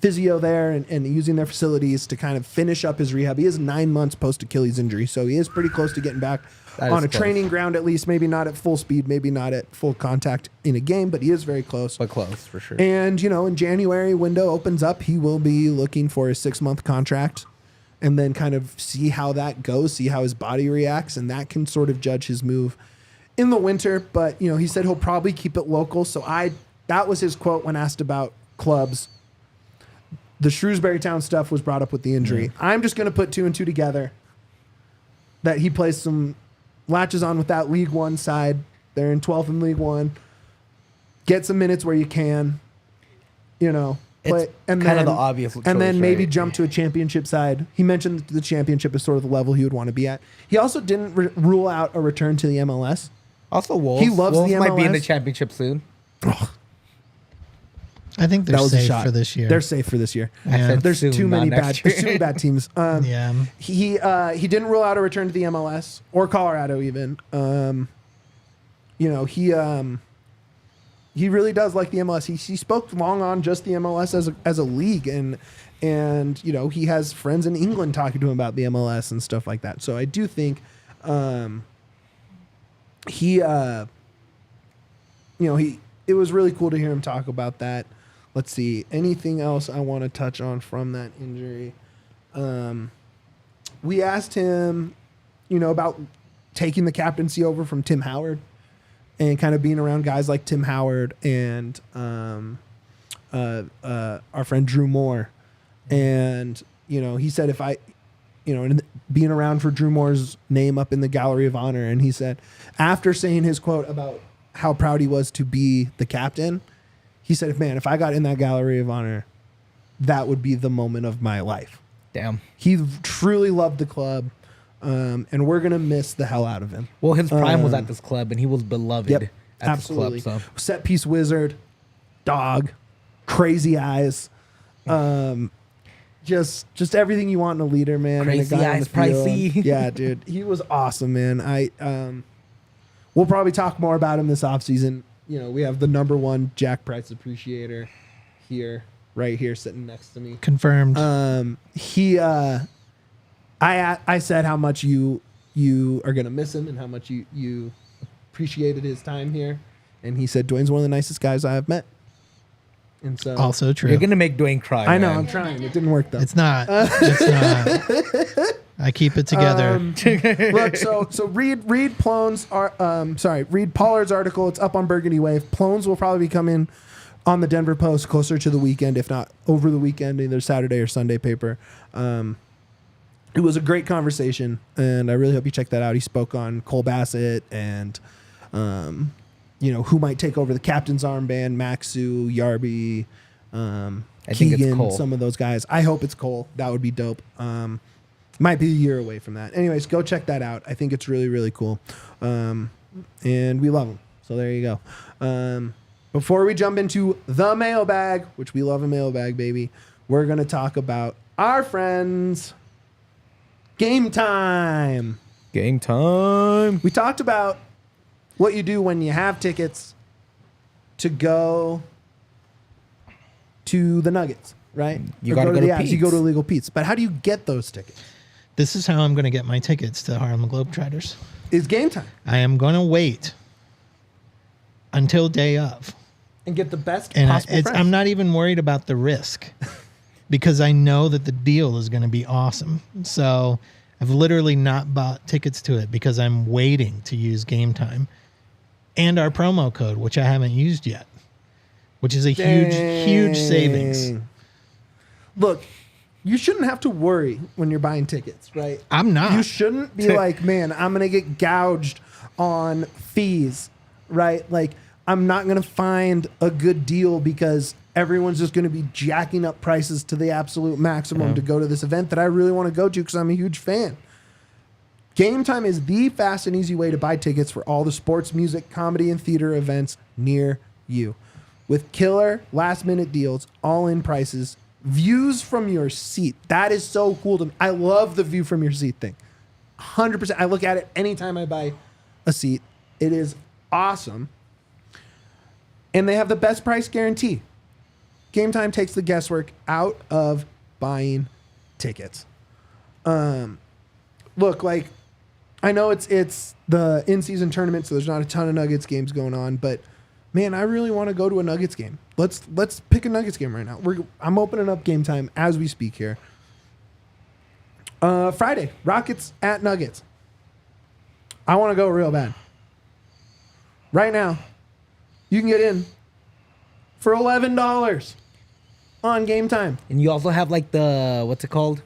physio there and using their facilities to kind of finish up his rehab. He is 9 months post-Achilles injury, so he is pretty close to getting back on a training ground at least, maybe not at full speed, maybe not at full contact in a game, but he is very close. But close, for sure. And, in January, window opens up, he will be looking for a 6-month contract and then kind of see how that goes, see how his body reacts, and that can sort of judge his move in the winter. But, he said he'll probably keep it local. So that was his quote when asked about clubs. The Shrewsbury Town stuff was brought up with the injury. Yeah. I'm just going to put 2 and 2 together that he plays some latches on with that League One side. They're in 12th in League One. Get some minutes where you can, It's kind of the obvious choice, and then maybe right? jump to a championship side. He mentioned the championship is sort of the level he would want to be at. He also didn't rule out a return to the MLS. Also, Wolves. He loves Wolves the MLS. might be in the championship soon. I think they're safe for this year. They're safe for this year. Yeah. There's soon, too many not next bad. year. There's too many bad teams. Yeah. He didn't rule out a return to the MLS or Colorado even. He really does like the MLS. He spoke long on just the MLS as a league, and you know, he has friends in England talking to him about the MLS and stuff like that. So I do think it was really cool to hear him talk about that. Let's see, anything else I want to touch on from that injury? We asked him, you know, about taking the captaincy over from Tim Howard and kind of being around guys like Tim Howard and our friend Drew Moore. And, you know, he said being around for Drew Moore's name up in the Gallery of Honor. And he said, after saying his quote about how proud he was to be the captain, he said, man, if I got in that Gallery of Honor, that would be the moment of my life. Damn. He truly loved the club, and we're going to miss the hell out of him. Well, his prime was at this club, and he was beloved at absolutely. this club. So. Set piece wizard, dog, crazy eyes. Just everything you want in a leader, man. Crazy and a guy eyes, on the field. pricey. Yeah, dude. He was awesome, man. We'll probably talk more about him this offseason. You know, we have the #1 Jack Price appreciator here, right here, sitting next to me. Confirmed. I said how much you are gonna miss him and how much you appreciated his time here, and he said Duane's one of the nicest guys I have met. And so Also true. You're gonna make Duane cry. I know, man. I'm trying. It didn't work though. It's not. It's not. I keep it together. Look, so read Pollard's article. It's up on Burgundy Wave. Plones will probably be coming on the Denver Post closer to the weekend, if not over the weekend, either Saturday or Sunday paper. It was a great conversation, and I really hope you check that out. He spoke on Cole Bassett and you know, who might take over the captain's armband, Maxu, Yarby, I think it's Keegan, Cole. some of those guys. I hope it's Cole. That would be dope. Might be a year away from that. Anyways, go check that out. I think it's really, really cool. And we love him. So there you go. Before we jump into the mailbag, which we love a mailbag, baby, we're going to talk about our friends, Game Time. Game time. We talked about what you do when you have tickets to go to the Nuggets, right? You Or gotta go to the Avs. You go Pete's. to Illegal Pete's. But how do you get those tickets? This is how I'm going to get my tickets to Harlem Globetrotters. Is Game Time. I am going to wait until day of. And get the best And possible price. I'm not even worried about the risk because I know that the deal is going to be awesome. So I've literally not bought tickets to it because I'm waiting to use Game Time and our promo code, which I haven't used yet, which is a huge savings. Look, you shouldn't have to worry when you're buying tickets, right? I'm not. You shouldn't be like, man, I'm going to get gouged on fees, right? Like, I'm not going to find a good deal because everyone's just going to be jacking up prices to the absolute maximum to go to this event that I really want to go to because I'm a huge fan. Game Time is the fast and easy way to buy tickets for all the sports, music, comedy, and theater events near you. With killer last-minute deals, all-in prices, views from your seat. That is so cool to me. I love the view from your seat thing. 100%. I look at it anytime I buy a seat. It is awesome. And they have the best price guarantee. Game Time takes the guesswork out of buying tickets. Look, like, I know it's the in-season tournament, so there's not a ton of Nuggets games going on, but man, I really want to go to a Nuggets game. Let's pick a Nuggets game right now. I'm opening up Game Time as we speak here. Friday, Rockets at Nuggets. I want to go real bad. Right now, you can get in for $11 on Game Time. And you also have like the what's it called?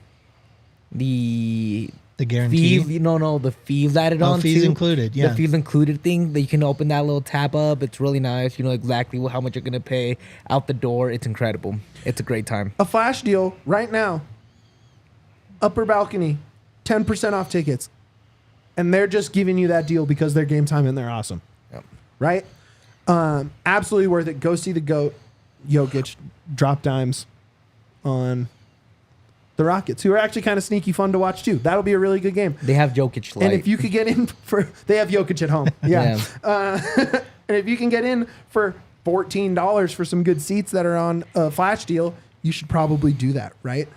The guarantee. fees. The fees added on. Fees too. included. Yeah. The fees included thing that you can open that little tab up. It's really nice. You know exactly how much you're gonna pay out the door. It's incredible. It's a great time. A flash deal right now. Upper balcony, 10% off tickets. And they're just giving you that deal because they're Game Time and they're awesome. Yep. Right? Absolutely worth it. Go see the GOAT, Jokic, drop dimes on the Rockets, who are actually kind of sneaky fun to watch too. That'll be a really good game. They have Jokic light. And if you could get in for, they have Jokic at home. Yeah. And if you can get in for $14 for some good seats that are on a flash deal, you should probably do that, right?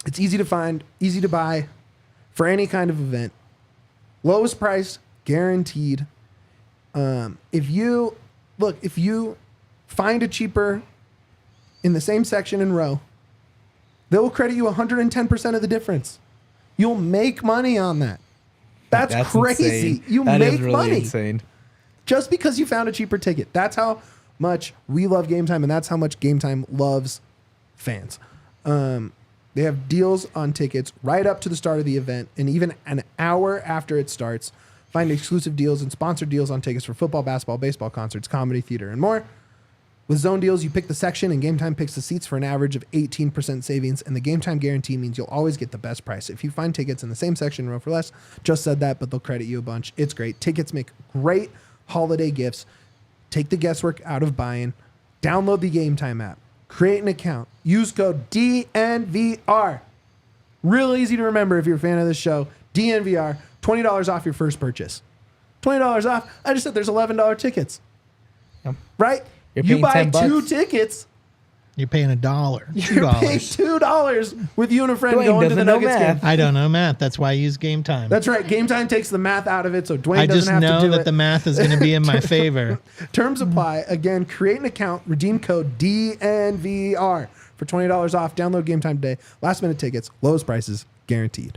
It's easy to find, easy to buy for any kind of event. Lowest price, guaranteed. If you find a cheaper in the same section and row, they'll credit you 110% of the difference. You'll make money on that. That's crazy. Insane. That is really insane. Just because you found a cheaper ticket. That's how much we love Game Time, and that's how much Game Time loves fans. They have deals on tickets right up to the start of the event, and even an hour after it starts. Find exclusive deals and sponsored deals on tickets for football, basketball, baseball, concerts, comedy, theater, and more. With zone deals, you pick the section, and Game Time picks the seats for an average of 18% savings, and the Game Time guarantee means you'll always get the best price. If you find tickets in the same section row for less, just said that, but they'll credit you a bunch. It's great. Tickets make great holiday gifts. Take the guesswork out of buying. Download the Game Time app. Create an account. Use code DNVR. Real easy to remember if you're a fan of this show. DNVR. $20 off your first purchase. $20 off. I just said there's $11 tickets. Yep. Right? You're You buy paying two $10. You're You're paying $1. You're paying $2 with you and a friend Dwayne going to the doesn't know Nuggets game. math. I don't know math. That's why I use Game Time. That's right. Game Time takes the math out of it, so Dwayne I doesn't just have to know do that it. the math is going to be in my favor. Terms apply. Again, create an account. Redeem code DNVR for $20 off. Download Game Time today. Last minute tickets. Lowest prices guaranteed.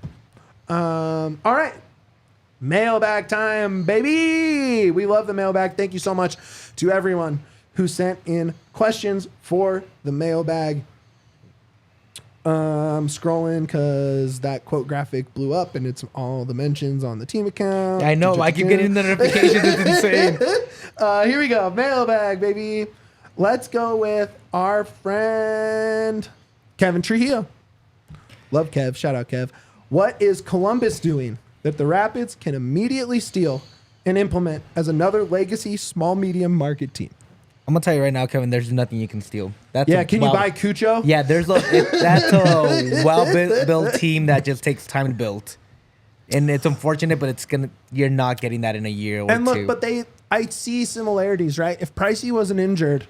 All right. Mailbag time, baby. We love the mailbag. Thank you so much to everyone who sent in questions for the mailbag. I'm scrolling because that quote graphic blew up and it's all the mentions on the team account. I know. I keep getting the notifications. It's insane. Here we go. Mailbag, baby. Let's go with our friend Kevin Trujillo. Love Kev. Shout out, Kev. What is Columbus doing that the Rapids can immediately steal and implement as another legacy small medium market team? I'm gonna tell you right now, Kevin. There's nothing you can steal. That's Can you buy Cucho? Yeah, that's a well-built team that just takes time to build, and it's unfortunate, but you're not getting that in a year or And look, two. but I see similarities, right? If Pricey wasn't injured,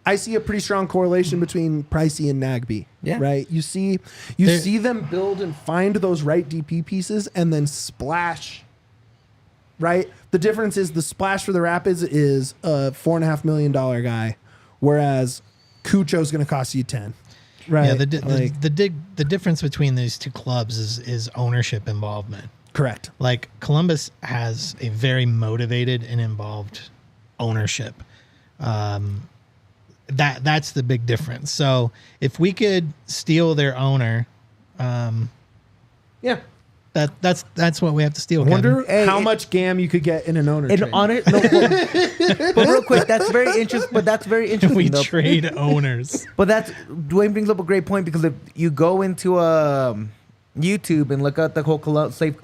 I see a pretty strong correlation between Pricey and Nagby. Yeah. Right. You see them build and find those right DP pieces and then splash. Right. The difference is the splash for the Rapids is a $4.5 million guy, whereas Cucho's going to cost you 10. Right. Yeah. The difference between these two clubs is ownership involvement. Correct. Like Columbus has a very motivated and involved ownership. That's the big difference. So if we could steal their owner, Yeah. that's what we have to steal. Wonder Kevin. how much GAM you could get in an owner trade. But real quick, that's very interesting. But that's very interesting. we though. trade owners. But Dwayne brings up a great point, because if you go into YouTube and look at the whole Save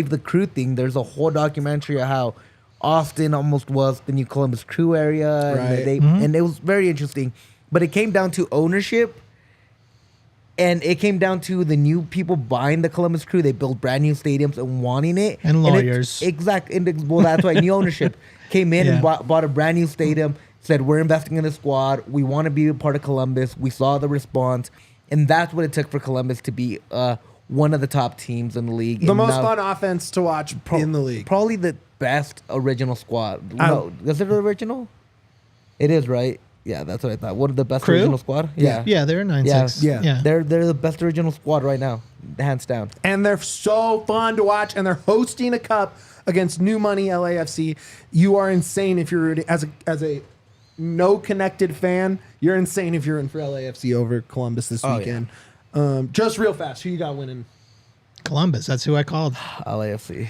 the Crew thing, there's a whole documentary of how Austin almost was the new Columbus Crew area, Right. and it was very interesting. But it came down to ownership, and it came down to the new people buying the Columbus Crew. They built brand new stadiums and wanting it, And lawyers. Exactly. Well, that's why new ownership came in and bought a brand new stadium. Said, we're investing in the squad. We want to be a part of Columbus. We saw the response, and that's what it took for Columbus to be one of the top teams in the league. The And most now- fun offense to watch in the league. Probably the best original squad. No, is it original? It is, right? Yeah, that's what I thought. One of the best Crew? original squad. Yeah. Yeah, they're a 9-6. Yeah. They're the best original squad right now, hands down. And they're so fun to watch, and they're hosting a cup against New Money LAFC. You are insane if you're rooting as a no connected fan. You're insane if you're in for LAFC over Columbus this weekend. Just real fast, who you got winning? Columbus. That's who I called. LAFC.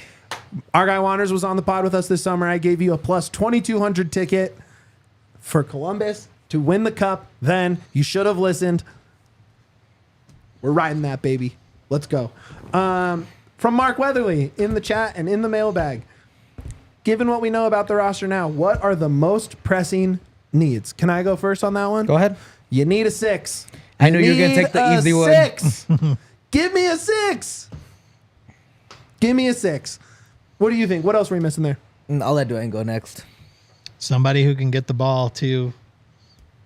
Our guy Wanders was on the pod with us this summer. I gave you a plus 2,200 ticket for Columbus to win the cup. Then you should have listened. We're riding that, baby. Let's go. From Mark Weatherly in the chat and in the mailbag. Given what we know about the roster now, what are the most pressing needs? Can I go first on that one? Go ahead. You need a 6. I know you're gonna take the easy one. 6. Give me a 6. Give me a 6. What do you think? What else were we missing there? I'll let Dwayne go next. somebody who can get the ball to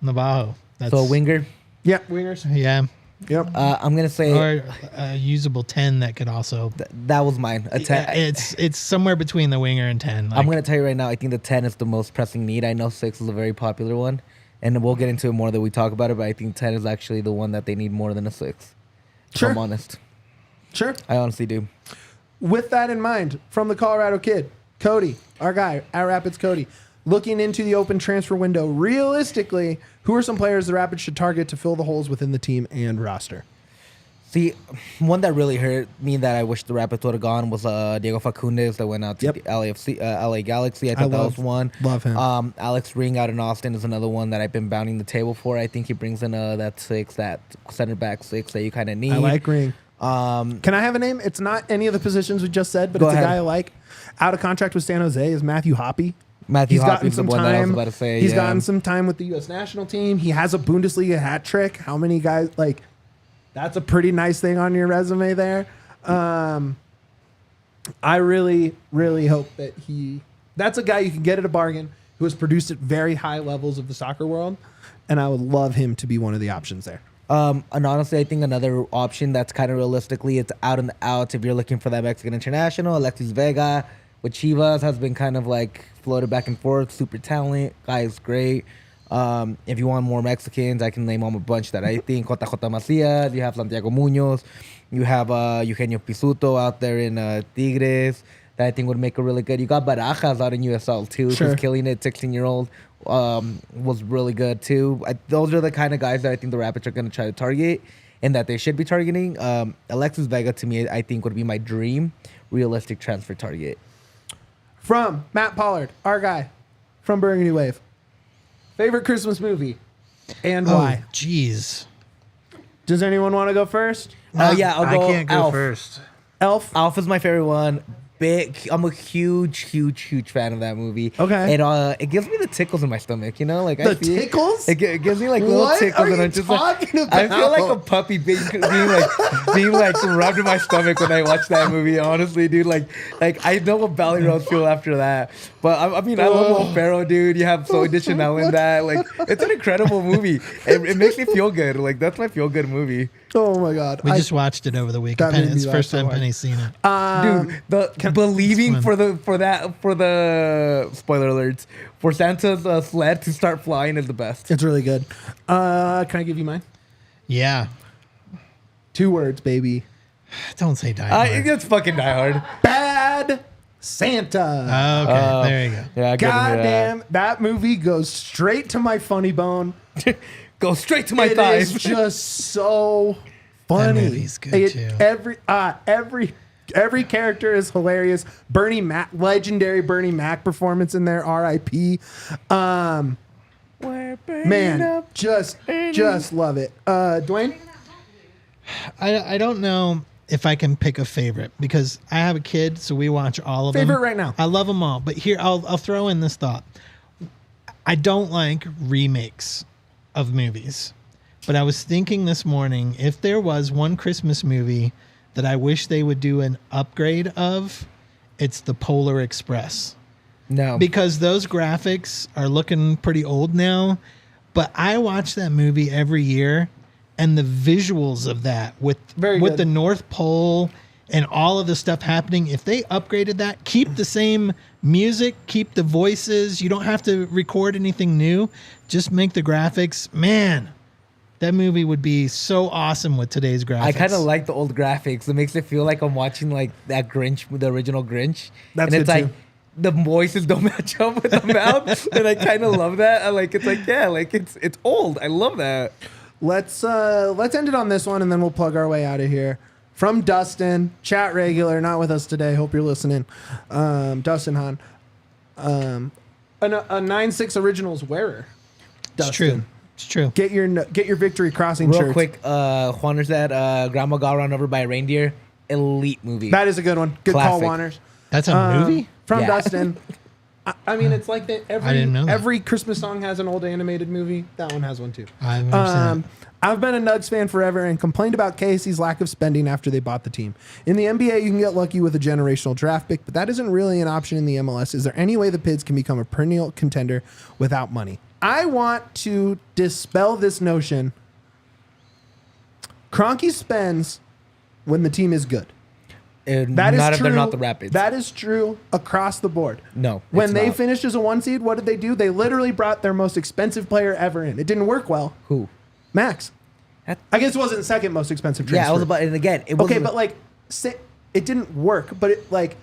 Navajo. So a winger. Yeah, wingers. Yeah. Yep. I'm gonna say Or a usable 10 that could also. that was mine. A 10. It's somewhere between the winger and 10. I'm gonna tell you right now. I think the 10 is the most pressing need. I know 6 is a very popular one, and we'll get into it more that we talk about it. But I think 10 is actually the one that they need more than a 6. Sure. If I'm honest. Sure. I honestly do. With that in mind, from the Colorado kid, Cody, our guy at Rapids, Cody, looking into the open transfer window, realistically, who are some players the Rapids should target to fill the holes within the team and roster? See, one that really hurt me that I wish the Rapids would have gone was Diego Facundes that went out to the LA Galaxy. I thought that was one. Love him. Alex Ring out in Austin is another one that I've been bounding the table for. I think he brings in that 6, that center back 6 that you kind of need. I like Ring. Can I have a name? It's not any of the positions we just said, but it's a guy I like. Out of contract with San Jose is Matthew Hoppe. He's gotten some time. That I was about to say, he's gotten some time with the U.S. national team. He has a Bundesliga hat trick. How many guys like? That's a pretty nice thing on your resume there. I really, really hope that that's a guy you can get at a bargain who has produced at very high levels of the soccer world, and I would love him to be one of the options there. And honestly, I think another option that's kind of realistically, it's out and the outs. If you're looking for that Mexican international, Alexis Vega with Chivas has been kind of like floated back and forth. Super talent, guy is great. If you want more Mexicans, I can name them a bunch that I think. JJ Macias, you have Santiago Munoz, you have Eugenio Pisuto out there in Tigres that I think would make a really good. You got Barajas out in USL too, Sure. who's killing it. 16-year-old was really good too. Those are the kind of guys that I think the Rapids are going to try to target and that they should be targeting. Alexis Vega to me, I think would be my dream realistic transfer target. From Matt Pollard, our guy from Burgundy Wave. Favorite Christmas movie and why? Jeez. Does anyone want to go first? Yeah, I'll go. I can't go Elf. first. Elf. Elf is my favorite one. I'm a huge fan of that movie. Okay. It gives me the tickles in my stomach, you know? Like The tickles? It gives me like little What tickles, are and you I'm just talking like, I feel about? like a puppy being like rubbed in my stomach when I watch that movie. Honestly, dude, like I know what Valley Roads feel after that. But I mean, I love Will Ferrell, dude. You have Zoe Deschanel in that. Like, it's an incredible movie. It makes me feel good. Like, that's my feel good movie. Oh my God. We just watched it over the weekend. That made me It's the laugh first so time hard. Penny's seen it. Dude, the believing It's for the spoiler alerts for Santa's sled to start flying is the best. It's really good. Can I give you mine? Yeah. 2 words, baby. Don't say Die Hard. It's fucking Die Hard. Bad Santa. Okay, there you go. Yeah, God damn, that movie goes straight to my funny bone. Go straight to my It thighs. is just so funny. movie's good, too. Every character is hilarious. Bernie Mac, legendary Bernie Mac performance in there. R.I.P. Man, just love it. Duane? I don't know if I can pick a favorite because I have a kid, so we watch all of them. Favorite right now. I love them all, but here I'll throw in this thought. I don't like remakes of movies, but I was thinking this morning if there was one Christmas movie that I wish they would do an upgrade of, it's the Polar Express. No. Because those graphics are looking pretty old now, but I watch that movie every year, and the visuals of that with the North Pole and all of the stuff happening, if they upgraded that, keep the same music, keep the voices, you don't have to record anything new, just make the graphics, man, that movie would be so awesome with today's graphics. I kind of like the old graphics. It makes it feel like I'm watching like that Grinch, the original Grinch. That's and it's good, like too. the voices don't match up with the mouth, and I kind of love that. It's old. I love that. Let's end it on this one, and then we'll plug our way out of here. From Dustin, chat regular, not with us today. Hope you're listening. Dustin Hahn, a 9-6 Originals wearer. Dustin. It's true. Get your Victory Crossing Real shirts. quick, Juaner said Grandma got run over by a reindeer. Elite movie. That is a good one. Good Classic. call, Wanners. That's a movie? From Yeah. Dustin. I mean, it's like that I didn't know that. every Christmas song has an old animated movie. That one has one too. I've never seen that. I've been a Nuggets fan forever and complained about KC's lack of spending after they bought the team. In the NBA, you can get lucky with a generational draft pick, but that isn't really an option in the MLS. Is there any way the Pids can become a perennial contender without money? I want to dispel this notion. Kroenke spends when the team is good. That is not if true. they're not the Rapids. That is true across the board. No, When it's they not. finished as a 1 seed, what did they do? They literally brought their most expensive player ever in. It didn't work well. Who? Max. That- I guess it wasn't second most expensive transfer. Yeah, I was about. And again, it was Okay, but like, it didn't work. But it, like,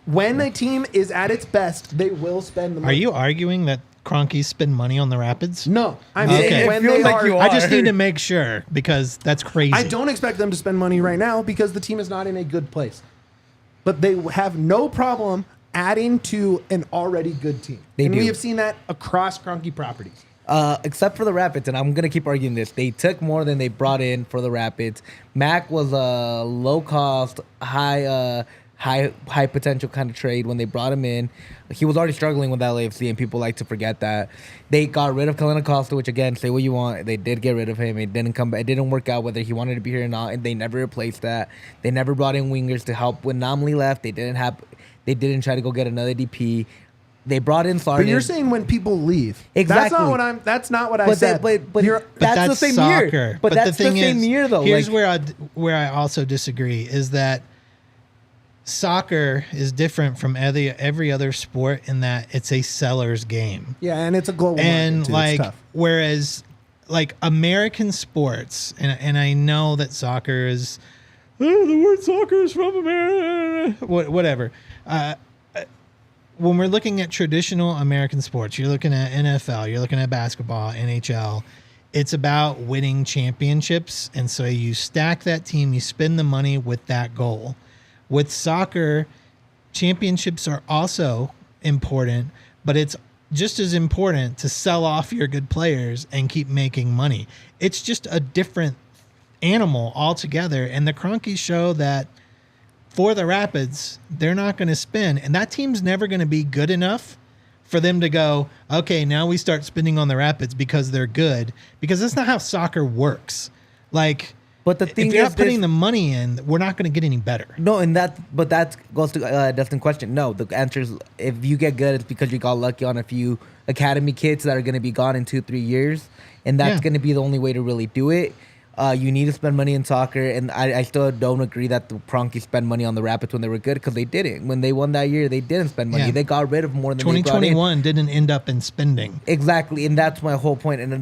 when a team is at its best, they will spend the money. Are you arguing that Kroenke spend money on the Rapids? No, I'm Okay. saying It when feels they like are. you I just are. need to make sure because that's crazy. I don't expect them to spend money right now because the team is not in a good place. But they have no problem adding to an already good team. They do. We have seen that across Kroenke properties. Except for the Rapids, and I'm gonna keep arguing this. They took more than they brought in for the Rapids. Mac was a low cost, high potential kind of trade when they brought him in. He was already struggling with LAFC, and people like to forget that. They got rid of Kellen Acosta, which again, say what you want, they did get rid of him. It didn't come. It didn't work out whether he wanted to be here or not, and they never replaced that. They never brought in wingers to help when Nomley left. They didn't try to go get another DP. They brought in Sargent. But you're saying when people leave. Exactly. That's not what I said. But You're- that's the same soccer. year. But that's the same year, though. Here's Like, where I also disagree is that soccer is different from every other sport in that it's a seller's game. yeah, and it's a global And market, too. like It's tough. whereas like American sports and I know that soccer is the word soccer is from America, whatever. When we're looking at traditional American sports, you're looking at NFL, you're looking at basketball, NHL. It's about winning championships, and so you stack that team, you spend the money with that goal. With soccer, championships are also important, but it's just as important to sell off your good players and keep making money. It's just a different animal altogether, and the Kroenkes show that for the Rapids, they're not going to spend, and that team's never going to be good enough for them to go, okay, now we start spending on the Rapids because they're good, because that's not how soccer works. Like, but the thing if you're is not putting this- the money in, we're not going to get any better. no, but that goes to Dustin's question. No, the answer is if you get good, it's because you got lucky on a few academy kids that are going to be gone in 2-3 years, and that's Yeah. going to be the only way to really do it. You need to spend money in soccer, and I still don't agree that the Kroenke spent money on the Rapids when they were good because they didn't. When they won that year, they didn't spend money. Yeah. They got rid of more than they brought in. 2021 didn't end up in spending. Exactly, and that's my whole point. And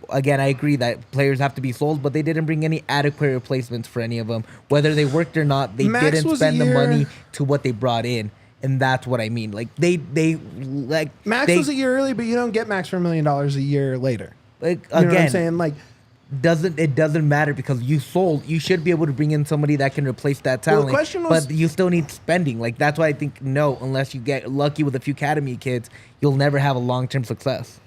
again, I agree that players have to be sold, but they didn't bring any adequate replacements for any of them. Whether they worked or not, they Max didn't was a spend the year- money to what they brought in, and that's what I mean. Like they like Max they, was a year early, but you don't get Max for $1 million a year later. like, You know what I'm again. saying? Like, It doesn't matter because you sold. You should be able to bring in somebody that can replace that Well, the talent. question was- but you still need spending. Like that's why I think no, unless you get lucky with a few academy kids, you'll never have a long-term success.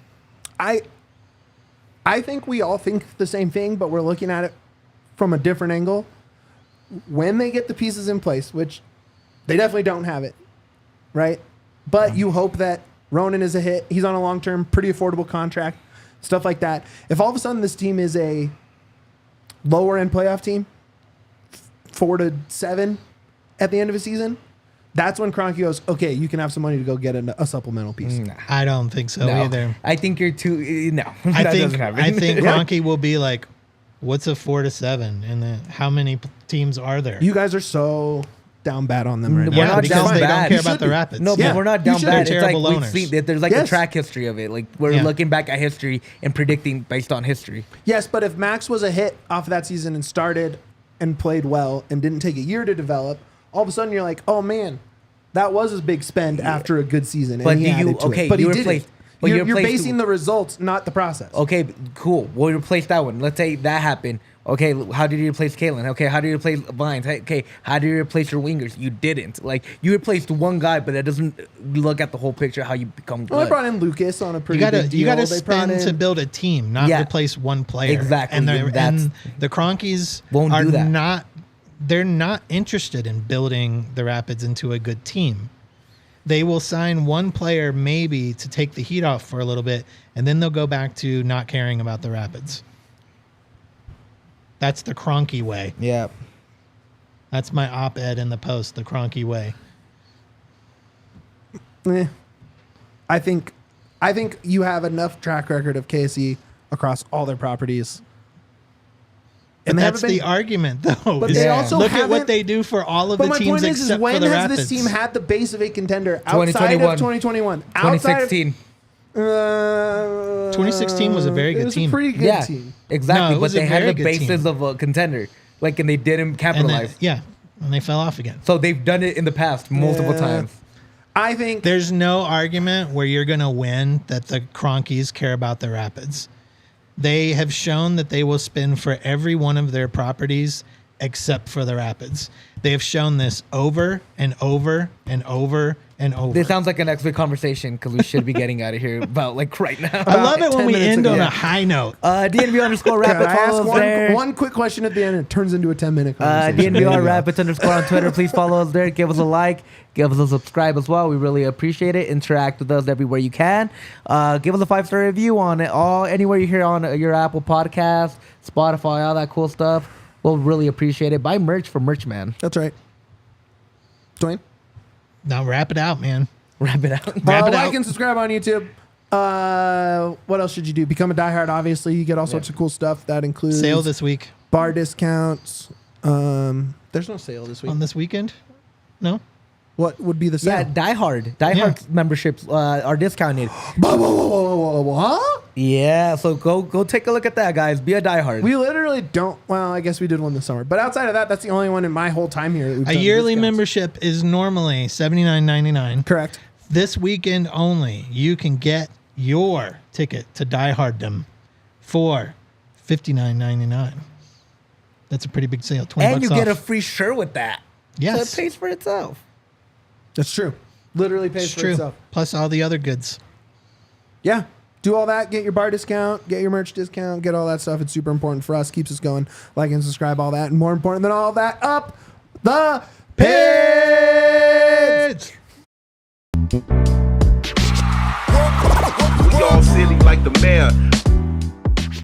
I think we all think the same thing, but we're looking at it from a different angle. When they get the pieces in place, which they definitely don't have it, right? But you hope that Ronan is a hit. He's on a long-term, pretty affordable contract, stuff like that. If all of a sudden this team is a lower-end playoff team, 4-7 at the end of a season, that's when Kroenke goes, okay, you can have some money to go get a supplemental piece. I don't think so No, either. I think you're too. No, I that think doesn't happen. I think Kroenke will be like, what's a 4-7, and then how many teams are there? You guys are so down bad on them right We're now. Yeah, not because down they bad. don't You care should about the be. Rapids. No, Yeah. but we're not You down should. bad. They're It's like terrible we've owners. seen that there's like Yes. the track history of it. Like we're Yeah. looking back at history and predicting based on history. Yes, but if Max was a hit off of that season and started and played well and didn't take a year to develop, all of a sudden you're like, oh man, that was a big spend after a good season. And But he do you- added to it. okay, But he you did replaced- it. but you You're replaced basing who? the results, not the process. Okay, cool. We'll replace that one. Let's say that happened. Okay, how did you replace Kalen? Okay, how did you replace Vines? Okay, how did you replace your wingers? You didn't. Like you replaced one guy, but that doesn't look at the whole picture. How you become good. Well, I brought in Lucas on a pretty You gotta big deal. you gotta They brought spend to in- build a team, not Yeah. replace one player. Exactly, And, that's- the Kroenkes Won't are do that. not. They're not interested in building the Rapids into a good team. They will sign one player maybe to take the heat off for a little bit, and then they'll go back to not caring about the Rapids. That's the Kroenke way. Yeah. That's my op-ed in the Post, the Kroenke way. I think you have enough track record of KC across all their properties. And that's the argument, though. But they also look at what they do for all of the teams except for the Rapids. When has this team had the base of a contender outside of 2021? 2016. 2016 was a very good team. It was a pretty good team. Exactly. No, but they had the basis team. of a contender. Like, and they didn't capitalize. And they fell off again. So they've done it in the past multiple times. I think there's no argument where you're going to win that the Kroenkes care about the Rapids. They have shown that they will spend for every one of their properties except for the Rapids. They have shown this over and over and over and over. This sounds like an next week conversation because we should be getting out of here about like right now. I love it when we end on a high note. DNVR_Rapids. Follow us there. One quick question at the end. It turns into a 10-minute conversation. DNVR_Rapids on Twitter. Please follow us there. Give us a like. Give us a subscribe as well. We really appreciate it. Interact with us everywhere you can. Give us a 5-star review on it. Anywhere you hear on your Apple Podcast, Spotify, all that cool stuff. We'll really appreciate it. Buy merch for Merch Man. That's right. Duane? Now wrap it out, man. Wrap it out. Like and subscribe on YouTube. What else should you do? Become a diehard, obviously. You get all sorts of cool stuff. That includes... Sale this week. Bar discounts. There's no sale this week. On this weekend? No? What would be the sale? Yeah, diehard memberships are discounted. What? Yeah, so go take a look at that, guys. Be a diehard. We literally don't. Well, I guess we did one this summer, but outside of that, that's the only one in my whole time here. That we've a done yearly discounts. membership is normally $79.99. Correct. This weekend only, you can get your ticket to Die Harddom for $59.99. That's a pretty big sale. $20 and you off. get a free shirt with that. Yes. So it pays for itself. That's true. Literally pays for itself. Plus all the other goods. Yeah. Do all that. Get your bar discount. Get your merch discount. Get all that stuff. It's super important for us. Keeps us going. Like and subscribe, all that. And more important than all that, up the pits! We all silly like the mayor.